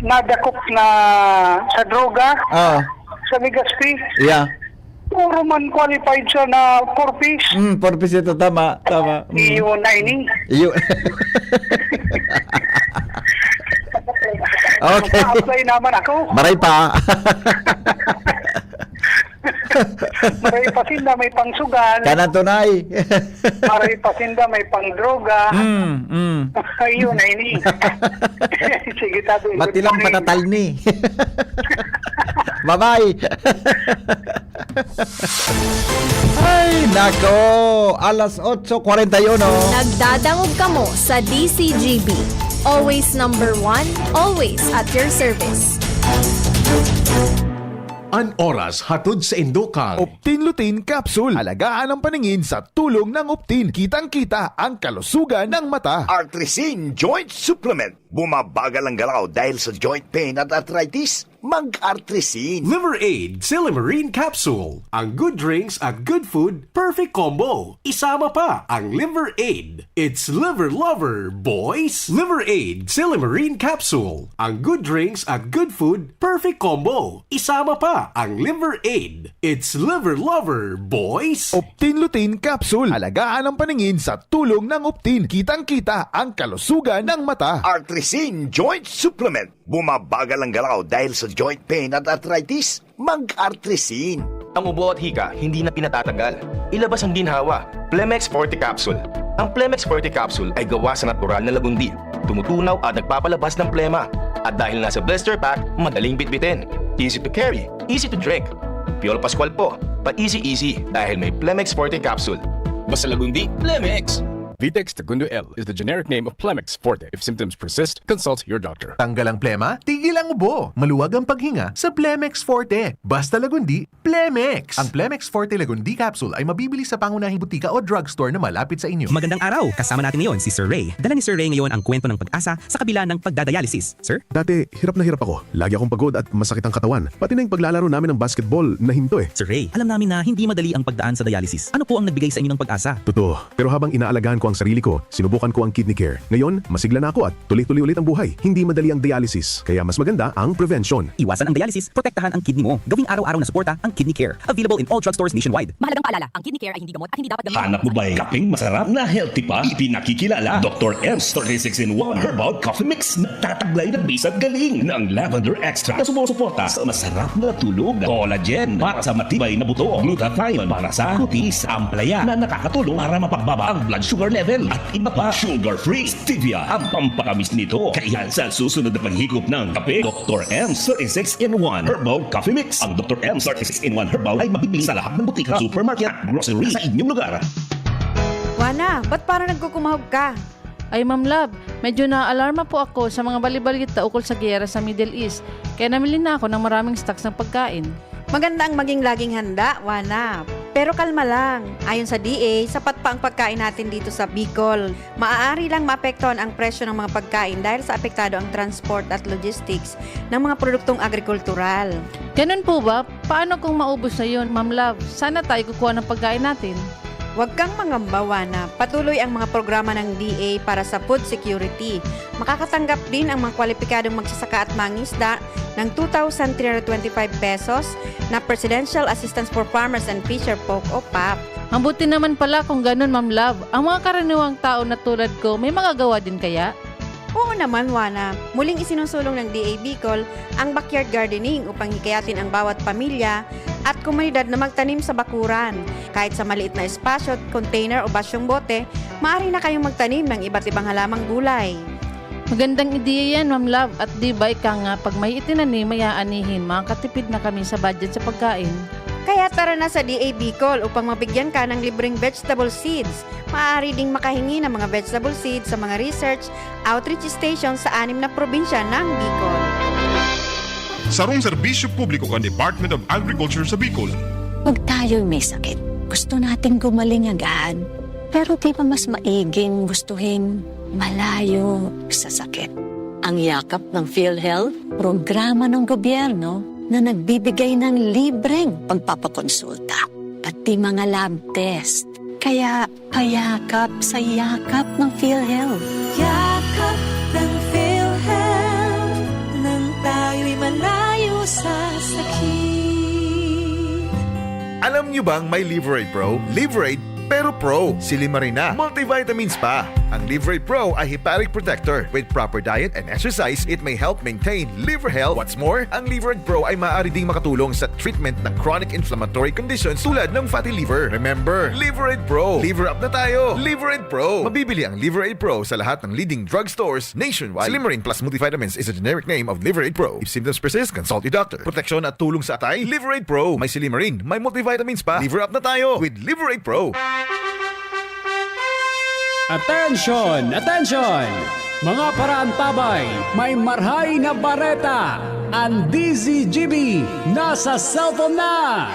nadakop na sa droga, sa Legazpi. Yeah. Puro man qualified siya na purpose. Purpose ito. Tama. Iyo na ini. You. Okay. Apply naman ako. Maray pa. Maray pasinda may pangsugal. Kanan tunay. Maray pasinda may pangdroga. Iyo na ini. Sige, tabi. Matilang patatal ni. Bye-bye. Ay, nako. Alas 8:41. Nagdadangog kamo sa DCGB. Always number one, always at your service. An oras hatod sa Indokang. Optin Lutein Capsule. Alagaan ang paningin sa tulong ng Optin. Kitang-kita ang kalusugan ng mata. Artrisin Joint Supplement. Bumabagal ang galaw dahil sa joint pain at arthritis. Mag-Artrisin. Liver Aid Silimarine Capsule. Ang good drinks at good food, perfect combo. Isama pa ang Liver Aid. It's liver lover, boys. Liver Aid Silimarine Capsule. Ang good drinks at good food, perfect combo. Isama pa ang Liver Aid. It's liver lover, boys. Optin Lutein Capsule. Alagaan ang paningin sa tulong ng Optin. Kitang-kita ang kalusugan ng mata. Artrisin Joint Supplement. Bumabagal ang galaw dahil sa joint pain at arthritis. Mag-Artrisin. Ang ubo at hika hindi na pinatatagal. Ilabas ang ginhawa. Plemex Forte Capsule. Ang Plemex Forte Capsule ay gawa sa natural na lagundi. Tumutunaw at nagpapalabas ng plema. At dahil nasa blister pack, madaling bitbitin. Easy to carry, easy to drink. Piolo Pascual po, pa-easy dahil may Plemex Forte Capsule. Basta lagundi, Plemex! Vitex Segundo L is the generic name of Plemex Forte. If symptoms persist, consult your doctor. Tanggal ang plema, tigil ang ubo. Maluwag ang paghinga sa Plemex Forte. Basta lagundi, Plemex. Ang Plemex Forte Lagundi Capsule ay mabibili sa pangunahing butika o drugstore na malapit sa inyo. Magandang araw! Kasama natin ngayon si Sir Ray. Dala ni Sir Ray ngayon ang kwento ng pag-asa sa kabila ng pagdadialysis. Sir? Dati, hirap na hirap ako. Lagi akong pagod at masakit ang katawan. Pati na yung paglalaro namin ng basketball na hinto eh. Sir Ray, alam namin na hindi madali ang pagdaan sa dialysis. Ano po ang nagbigay sa inyo ng pag-asa? Totoo. Pero habang inaalagaan ko ang sarili ko, sinubukan ko ang kidney care. Ngayon, masigla na ako at tuloy-tuloy ulit ang buhay. Hindi madali ang dialysis. Kaya mas maganda ang prevention. Iwasan ang dialysis, protektahan ang kidney mo. Gawing araw-araw na suporta ang kidney care. Available in all drugstores nationwide. Mahalagang paalala, ang kidney care ay hindi gamot at hindi dapat gamitin. Hanap mo ba yung kapeng masarap na healthy pa? Ipinakikilala Dr. M's 36-in-1 Herbal Coffee Mix. Nagtataglay ng bis at galing ng lavender extra na sumusuporta sa masarap na tulog. Collagen para sa matibay na buto. Glutathione para sa kutis. Amplaya na nakakatulong para mapagbaba ang blood sugar level. At iba pa, sugar-free. Stevia ang pampakamis nito. Kaya sa susunod na paghigop ng kape, Dr. M's 36-in-1 Herbal Coffee Mix. Ang Dr. M's 36-in-1 Herbal ay mabibili sa lahat ng butika, supermarket at grocery sa inyong lugar. Wana, ba't parang nagkukumahog ka? Ay Ma'am Love, medyo na-alarma po ako sa mga balibalita ukol sa giyera sa Middle East. Kaya namili na ako ng maraming stocks ng pagkain. Maganda ang maging laging handa, Wana. Pero kalma lang, ayon sa DA, sapat pa ang pagkain natin dito sa Bicol. Maaari lang maapektuhan ang presyo ng mga pagkain dahil sa apektado ang transport at logistics ng mga produktong agrikultural. Ganun po ba? Paano kung maubos na yun, Ma'am Love? Sana tayo kukuha ng pagkain natin. Huwag kang mangamba, na patuloy ang mga programa ng DA para sa food security. Makakatanggap din ang mga kwalipikadong magsasaka at mangisda ng 2,325 pesos na Presidential Assistance for Farmers and Fisher Folk o PAP. Ang buti naman pala kung ganun, Ma'am Love. Ang mga karaniwang tao na tulad ko, may magagawa din kaya? Oo naman, Wana. Muling isinusulong ng DA Bicol ang backyard gardening upang hikayatin ang bawat pamilya at komunidad na magtanim sa bakuran. Kahit sa maliit na espasyo, container o basyong bote, maaari na kayong magtanim ng iba't ibang halamang gulay. Magandang ideya yan, Ma'am Love. At di ba ika nga, pag may itinanim, may aanihin, makakatipid na kami sa budget sa pagkain. Kaya tara na sa DA Bicol upang mabigyan ka ng libreng vegetable seeds. Maaari ding makahingi ng mga vegetable seeds sa mga research outreach stations sa 6 na probinsya ng Bicol. Sarong serbisyo publiko kan Department of Agriculture sa Bicol. Pag tayo'y may sakit, gusto nating gumaling agad. Pero di ba mas maiging gustuhin malayo sa sakit? Ang yakap ng PhilHealth, programa ng gobyerno na nagbibigay ng libreng pagpapakonsulta, pati mga lab test. Kaya payakap sa yakap ng PhilHealth. Yakap ng PhilHealth, nang tayo'y malayo sa sakit. Alam niyo bang may Liverade Pro? Liverade pero Pro, silimarin na, multivitamins pa. Ang Liverade Pro ay hepatic protector. With proper diet and exercise, it may help maintain liver health. What's more, ang Liverade Pro ay maaari ding makatulong sa treatment ng chronic inflammatory conditions tulad ng fatty liver. Remember, Liverade Pro. Liver up na tayo. Liverade Pro. Mabibili ang Liverade Pro sa lahat ng leading drugstores nationwide. Slimarin plus multivitamins is a generic name of Liverade Pro. If symptoms persist, consult your doctor. Proteksyon at tulong sa atay, Liverade Pro. May silimarin, may multivitamins pa. Liver up na tayo with Liverade Pro. Attention! Attention! Mga paraantabay, may marhay na bareta! Ang DZGB nasa cellphone na!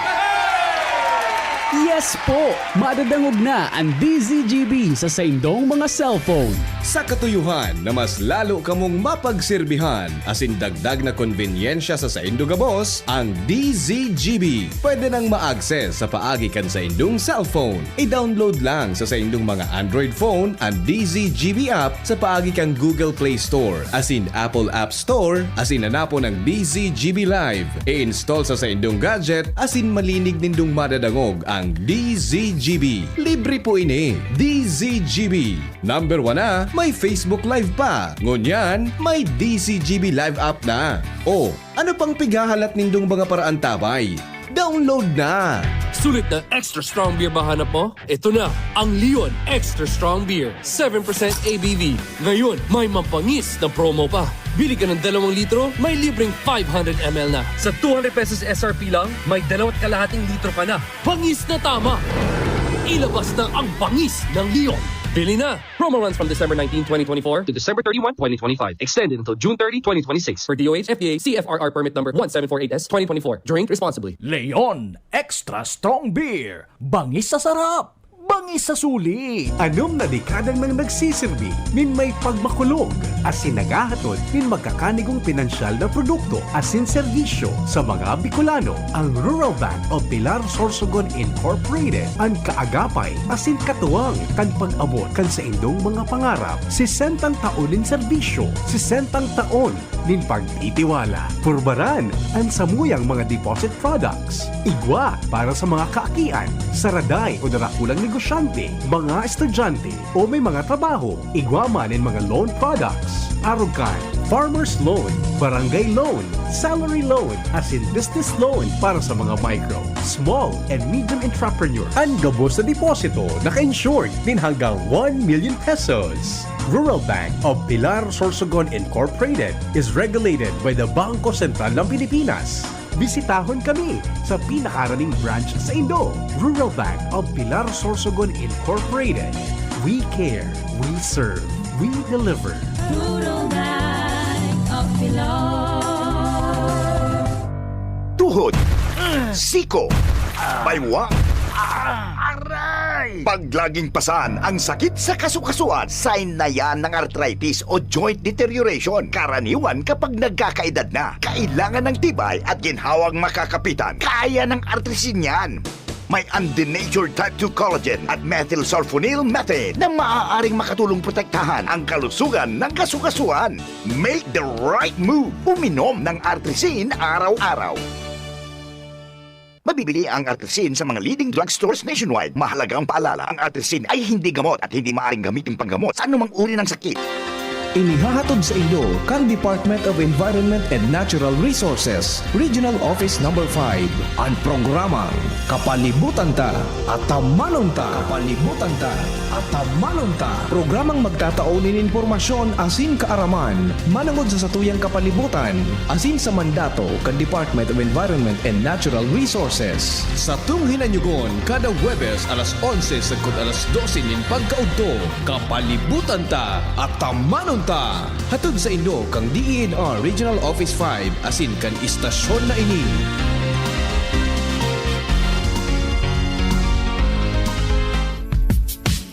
Yes po! Madadangog na ang DZGB sa saindong mga cellphone. Sa katuyuhan na mas lalo kamong mapagserbihan asin dagdag na konbenyensya sa saindo gabos, ang DZGB pwede nang ma-access sa paagi kan sa indong cellphone. I-download lang sa saindong mga Android phone ang DZGB app sa paagi kang Google Play Store asin Apple App Store asin hanapo ng DZGB Live. I-install sa saindong gadget asin malinig nindong madadangog ang DZGB. Libre po ini. DZGB. Number 1 na, may Facebook Live pa. Ngunyan, may DZGB Live app na. O, ano pang pighahalat nindong mga paraan tabay? Download na! Sulit na extra strong beer ba hanap mo? Ito na, ang Leon Extra Strong Beer. 7% ABV. Ngayon, may mampangis na promo pa. Bili ka ng 2 litro, may libreng 500 ml na. Sa 200 pesos SRP lang, may 2.5 litro ka na. Bangis na tama! Ilabas na ang bangis ng Leon. Bili na! Promo runs from December 19, 2024 to December 31, 2025. Extended until June 30, 2026. For DOH, FDA, CFRR permit number 1748S, 2024. Drink responsibly. Leon Extra Strong Beer. Bangis sa sarap. Bangis sa suli. Anom na dekadang nang nagsisilbi, nin may pagmakulog, asin nagahatod, nin magkakanigong pinansyal na produkto, asin serbisyo sa mga Bicolano. Ang Rural Bank of Pilar Sorsogon Incorporated, ang kaagapay, asin katuwang, kan pag-abot, kan sa indong mga pangarap, 60 taon nin serbisyo, 60 taon nin pagtitiwala. Purbaran, ang samuyang mga deposit products. Igwa para sa mga kaakian, saraday o darakulang negosyante, mga estudyante o may mga trabaho. Igwaman in mga loan products. Arugan, farmer's loan, barangay loan, salary loan, as in business loan para sa mga micro, small, and medium entrepreneur. Ang gabos na deposito naka-insured din hanggang 1 million pesos. Rural Bank of Pilar Sorsogon Incorporated is regulated by the Bangko Sentral ng Pilipinas. Bisitahon kami sa pinakaraning branch sa Indo. Rural Bank of Pilar Sorsogon Incorporated. We care, we serve, we deliver. Rural Bank of Pilar. Tuhod, siko, baywa, Aray! Pag laging pasan ang sakit sa kasukasuan, sign na yan ng arthritis o joint deterioration. Karaniwan kapag nagkakaedad na. Kailangan ng tibay at ginhawang makakapitan. Kaya ng artrisin yan. May undenatured type 2 collagen at methylsulfonyl methane na maaaring makatulong protektahan ang kalusugan ng kasukasuan. Make the right move. Uminom ng artrisin araw-araw. Mabibili ang artrisin sa mga leading drugstores nationwide. Mahalagang paalala, ang artrisin ay hindi gamot at hindi maaaring gamitin panggamot sa anumang uri ng sakit. Inihahatod sa inyo kang Department of Environment and Natural Resources, Regional Office No. 5, ang programang Kapalibutan Ta at Tamanon Ta. Kapalibutan Ta at Tamanon Ta. Programang magtataunin informasyon asin kaaraman, manangod sa satuyang kapalibutan, asin sa mandato kan Department of Environment and Natural Resources. Sa tunghinanyugon, kada Huwebes alas 11 sagkod alas 12 nin pagkaudto, Kapalibutan Ta at Tamanon Ta. Hatod sa inyo kang DENR Regional Office 5 asin kan istasyon na ini.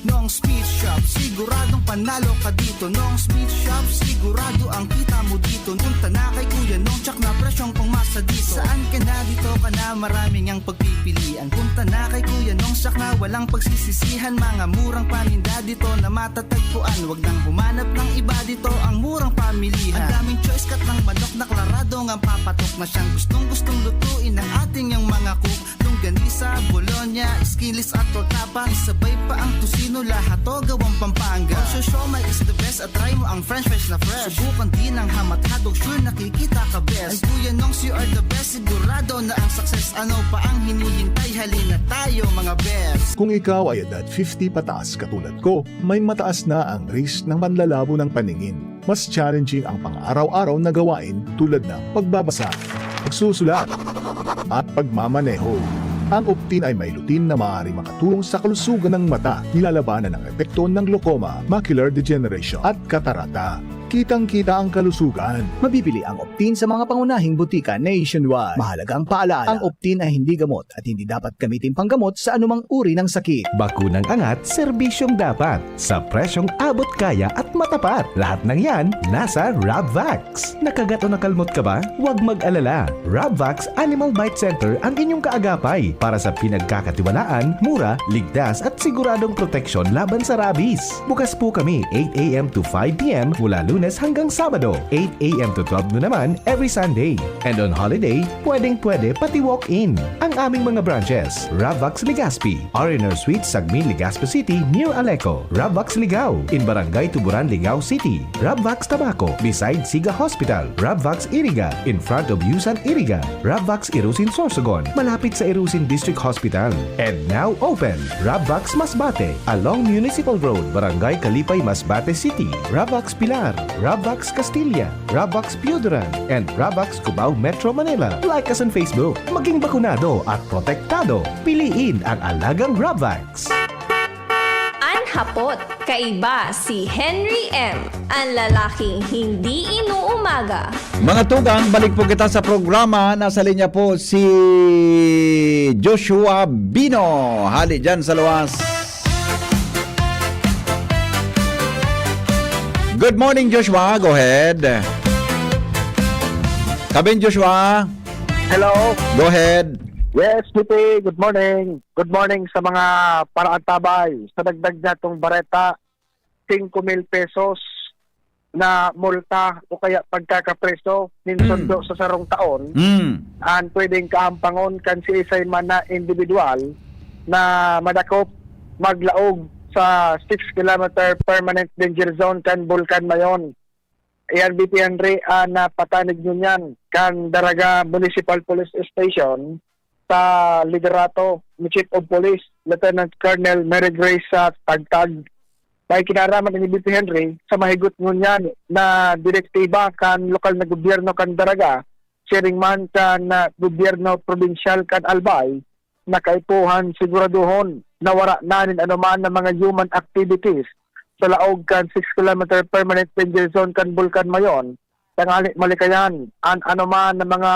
Nong Speed Shop, siguradong panalo ka dito. Nong Speed Shop, sigurado ang kita mo dito. Punta na kay Kuya Nong, tsak na presyong pangmasa dito. Saan ka na dito ka na, maraming ang pagpipilian. Punta na kay Kuya Nong, tsak na walang pagsisisihan. Mga murang paninda dito na matatagpuan. Wag nang humanap ng iba dito, ang murang pamilihan. Ang daming choice kat ng manok na klaradong ang papatok na siyang gustong lutuin ng ating yung mga cook. Longganisa, Bologna, Skilis at tortapa. Isabay pa ang tusino, lahat to gawang Pampanga. Also siomai is the best at try mo ang french fries na fresh. Subukan din ang hamat-hadog, sure nakikita ka best. Ay Kuya Nongs, you are the best, sigurado na ang success. Ano pa ang hinihintay, halina tayo mga best. Kung ikaw ay edad 50 pataas katulad ko, may mataas na ang risk ng panlalabo ng paningin. Mas challenging ang pang-araw-araw na gawain tulad ng pagbabasa, pagsusulat, at pagmamaneho. Ang Optin ay may lutin na maaaring makatulong sa kalusugan ng mata, nilalabanan ng epekto ng glaucoma, macular degeneration at katarata. Kitang-kita ang kalusugan. Mabibili ang Optin sa mga pangunahing butika nationwide. Mahalagang paalala, ang Optin ay hindi gamot at hindi dapat gamitin panggamot sa anumang uri ng sakit. Bakunang angat, serbisyong dapat. Sa presyong abot kaya at matapat. Lahat ng yan, nasa Rabvax. Nakagat o nakalmot ka ba? Huwag mag-alala. Rabvax Animal Bite Center ang inyong kaagapay para sa pinagkakatiwalaan, mura, ligtas at siguradong proteksyon laban sa rabies. Bukas po kami 8 a.m. to 5 p.m. mula Lunes hanggang Sabado, 8 a.m. to 12 noon naman every Sunday. And on holiday, pwedeng-pwede pati walk-in. Ang aming mga branches, Rabvax Legazpi, RNR Suite, Sagmin, Legazpi City, near Aleco. Rabvax Ligao, in Barangay Tuburan, Ligao City. Rabvax Tabaco, beside Siga Hospital. Rabvax Iriga, in front of Yusan Iriga. Rabvax Irusin Sorsogon, malapit sa Irusin District Hospital. And now open, Rabvax Masbate, along Municipal Road, Barangay Kalipay, Masbate City. Rabvax Pilar, Rabvax Castilla, Rabvax Piudaran, and Rabvax Cubao Metro Manila. Like us on Facebook. Maging bakunado at protektado. Piliin ang alagang Rabvax. Anhapot, kaiba si Henry M. Ang lalaking hindi inuumaga. Mga tugang, balik po kita sa programa. Nasa linya po si Joshua Bino. Hali dyan sa luwas. Good morning, Joshua. Go ahead. Kabin, Joshua. Hello. Go ahead. Yes, Pipi. Good morning. Good morning sa mga paraantabay. Sa dagdag na itong bareta, 5,000 pesos na multa o kaya pagkakapreso ninsundo sa sarong taon. Ang pwedeng kaampangon kan si isay man na individual na madakop maglaog sa 6 kilometer permanent danger zone kan Bulkan Mayon. Iyan BP Henry na patanig nyo yan kan Daraga Municipal Police Station sa liderato ni Chief of Police Lieutenant Colonel Mary Grace sa Tagtag. May kinaraman ni BP Henry sa mahigot nyo yan na direktiba kan lokal na gobyerno kan Daraga, sharing man kan gobyerno provincial kan Albay, na kaipuhan siguraduhon na wara nanin anuman ng mga human activities sa laog kan 6 kilometer permanent danger zone kan Bulkan Mayon. Tangali malikayan an anuman ng mga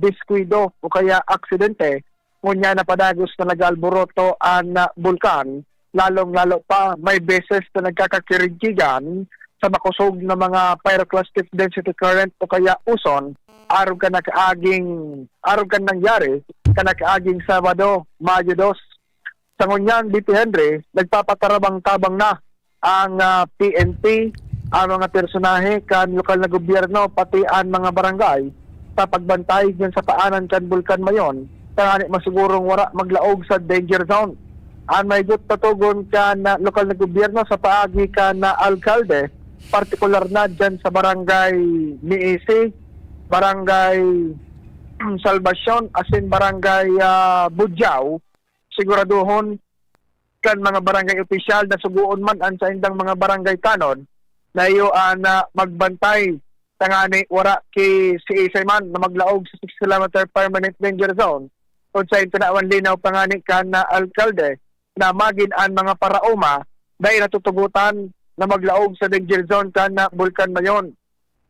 disquido o kaya aksidente Ngunya na padagos na nag-alboroto ang bulkan, lalong-lalo pa may beses na nagkakakirigigan sa makusog na mga pyroclastic density current o kaya uson, araw ka nangyari kanakaaging Sabado, Mayo 2. Sa ngunyan, BP Henry, nagpapatarabang-tabang na ang PNP, ang mga personahe kan lokal na gobyerno, pati ang mga barangay sa pagbantay dyan sa paanan kan Bulkan Mayon, kaya masigurong wala maglaog sa danger zone. Ang may tatugon ka na lokal na gobyerno sa paagi ka na alkalde, partikular na dyan sa barangay Miisi, barangay Salvacion, asin barangay Budyaw, siguraduhon kan mga barangay opisyal na suguon man ang sa indang mga barangay kanon na iyo magbantay tangani wara ki si Isay man na maglaog sa 6 km permanent danger zone. Kung sa intanawan linaw pangani kan na alkalde na magin ang mga paraoma dahil natutugutan na maglaog sa danger zone kan na Bulkan Mayon.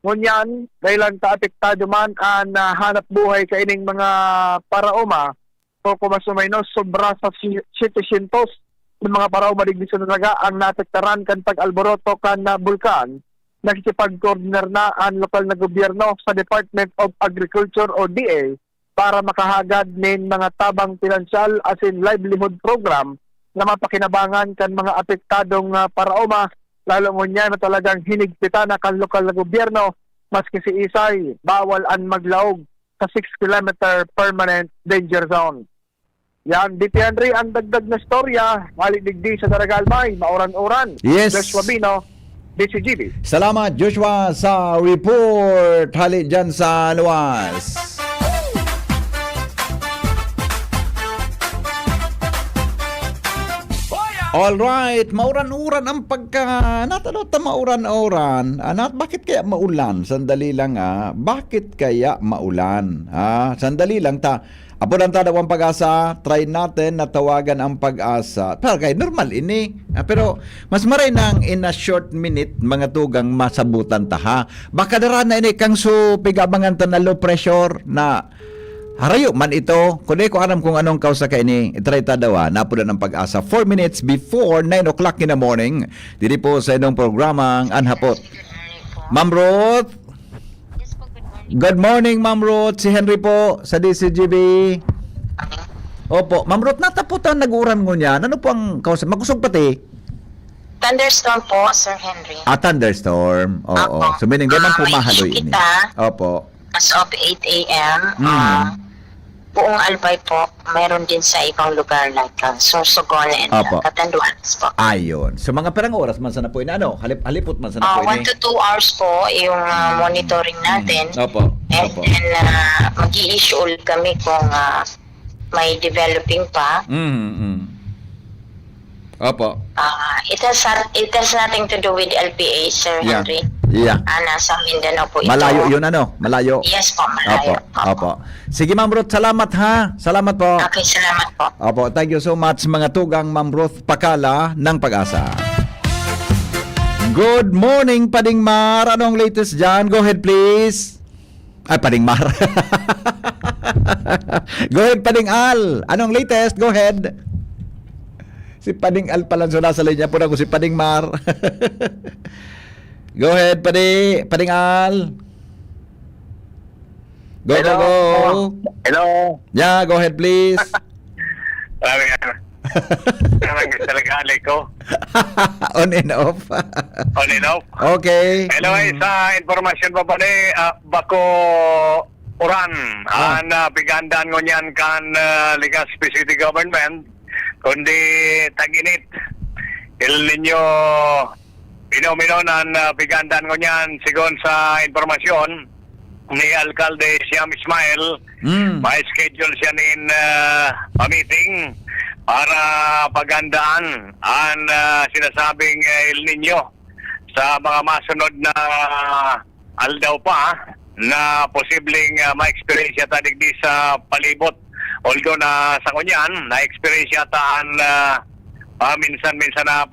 Ngunyan, dahil ang kaapektado man ang hanap buhay kaining mga paraoma o kumasumainos sobra sa 700 ng mga paraoma digdi sa naga ang naapektaran kan pag-alboroto kan na bulkan. Nakikipag-coordinate na ang lokal na gobyerno sa Department of Agriculture o DA para makahagad ng mga tabang pinansyal as in livelihood program na mapakinabangan kan mga apektadong paraoma, lalo ngunyan na talagang hinigpitan na kan lokal na gobyerno maski si Isay bawal ang maglaog sa 6 km permanent danger zone. Yan, DP Henry, ang dagdag na storya, malidigdi sa Daragalmay, mauran-uran. Yes. Joshua Bino, DCGB. Salamat Joshua sa report. Hali dyan sa luwas. Alright, mauran-uran ang natanot na mauran-uran. Bakit kaya maulan? Sandali lang Bakit kaya maulan? Sandali lang Apo lang daw ang pag-asa, try natin na tawagan ang pag-asa. Pero kay normal ini. Pero mas maray nang in a short minute mga tugang masabutan Baka dara na ini kang pigabangan ta na low pressure na harayo man ito. Kundi ko alam kung anong kausa ka ini. Try ta daw napuda ng pag-asa 4 minutes before 9 o'clock in the morning. Dili po sa inyong programang Anhapot. Ma'am Ruth. Good morning, Ma'am Ruth. Si Henry po sa DCGB. Opo. Ma'am Ruth, nataputan nag-uran mo niyan. Ano po ang kausap? Magkusog pati? Thunderstorm po, Sir Henry. Thunderstorm. Oo. So, meaning, ganun pumahaloy ini. Opo. As of 8 a.m., buong Albay po, mayroon din sa ibang lugar like Sorsogon and Catanduanes po. Ayun. So, mga perang oras man sana po ini. Halipot man sana po ini. 1 to 2 hours po yung monitoring natin. Opo. And then, mag-i-issue ulit kami kung may developing pa. Opo. It has nothing to do with LPA, Sir Henry. Yeah. Nasa Mindanao po ito. Malayo yun Malayo. Yes po, malayo. Opo. Sige, Ma'am Ruth, salamat Salamat po. Okay, salamat po. Opo, thank you so much mga tugang Ma'am Ruth Pakala ng Pag-asa. Good morning, Padingmar. Anong latest dyan? Go ahead, please. Ay, Padingmar. Go ahead, Padingal. Anong latest? Go ahead. Si Padingal pala sa linya po na ko si Padingmar. Go ahead, Padingal. Go. Hello. Yeah, go ahead, please. Talaga ko. On and off. On and off. Okay. Hello, sa informasyon pa pala bako uran ang pigandan ko niyan kan Ligas City Government kundi tag-init. Il ninyo Pinominon ang pigandan ko niyan sigon sa informasyon ni Alkalde Siam Ismail. May schedule siya nin meeting para pagandaan ang sinasabing El Nino sa mga masunod na aldaw pa na posibleng ma-experience yata digdi sa palibot. Although na sa kunyan, na-experience yata ang minsan-minsan na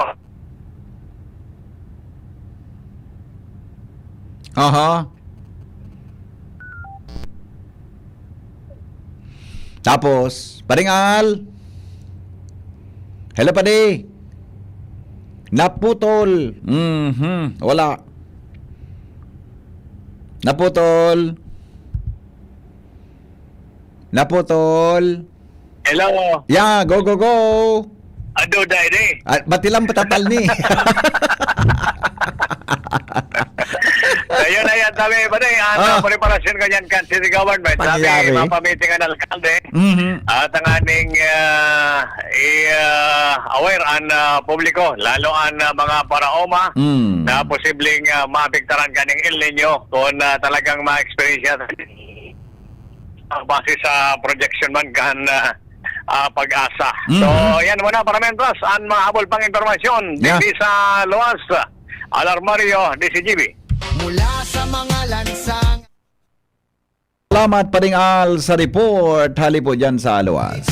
Tapos, paringal. Hello, padi. Naputol. Wala. Naputol. Naputol. Hello. Yeah, go, go, go. Ado dai di. At batilang patatal ni. Ayun na yan, sabi ba din, preparasyon ganyan kan city government. Sabi, Pangyari. mapamiting ang alkalde. At ang aning aware ang publiko, lalo ang mga paraoma na posibleng maapektaran kaning El Nino kung talagang ma-experience base sa projection man kan pag-asa. So, yan muna para mentras ang mga habol pang informasyon dito sa Luas, Alarmario, DCGB. Mula sa mga lansang Salamat paringal sa report. Hali po dyan sa Aluas.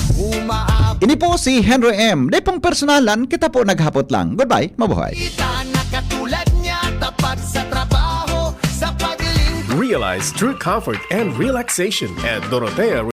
Ini po si Henry M. Di pong personalan, kita po naghapot lang. Goodbye, mabuhay. na katulad niya, tapat sa trabaho, sa paglingkod. Realize true comfort and relaxation at Dorotea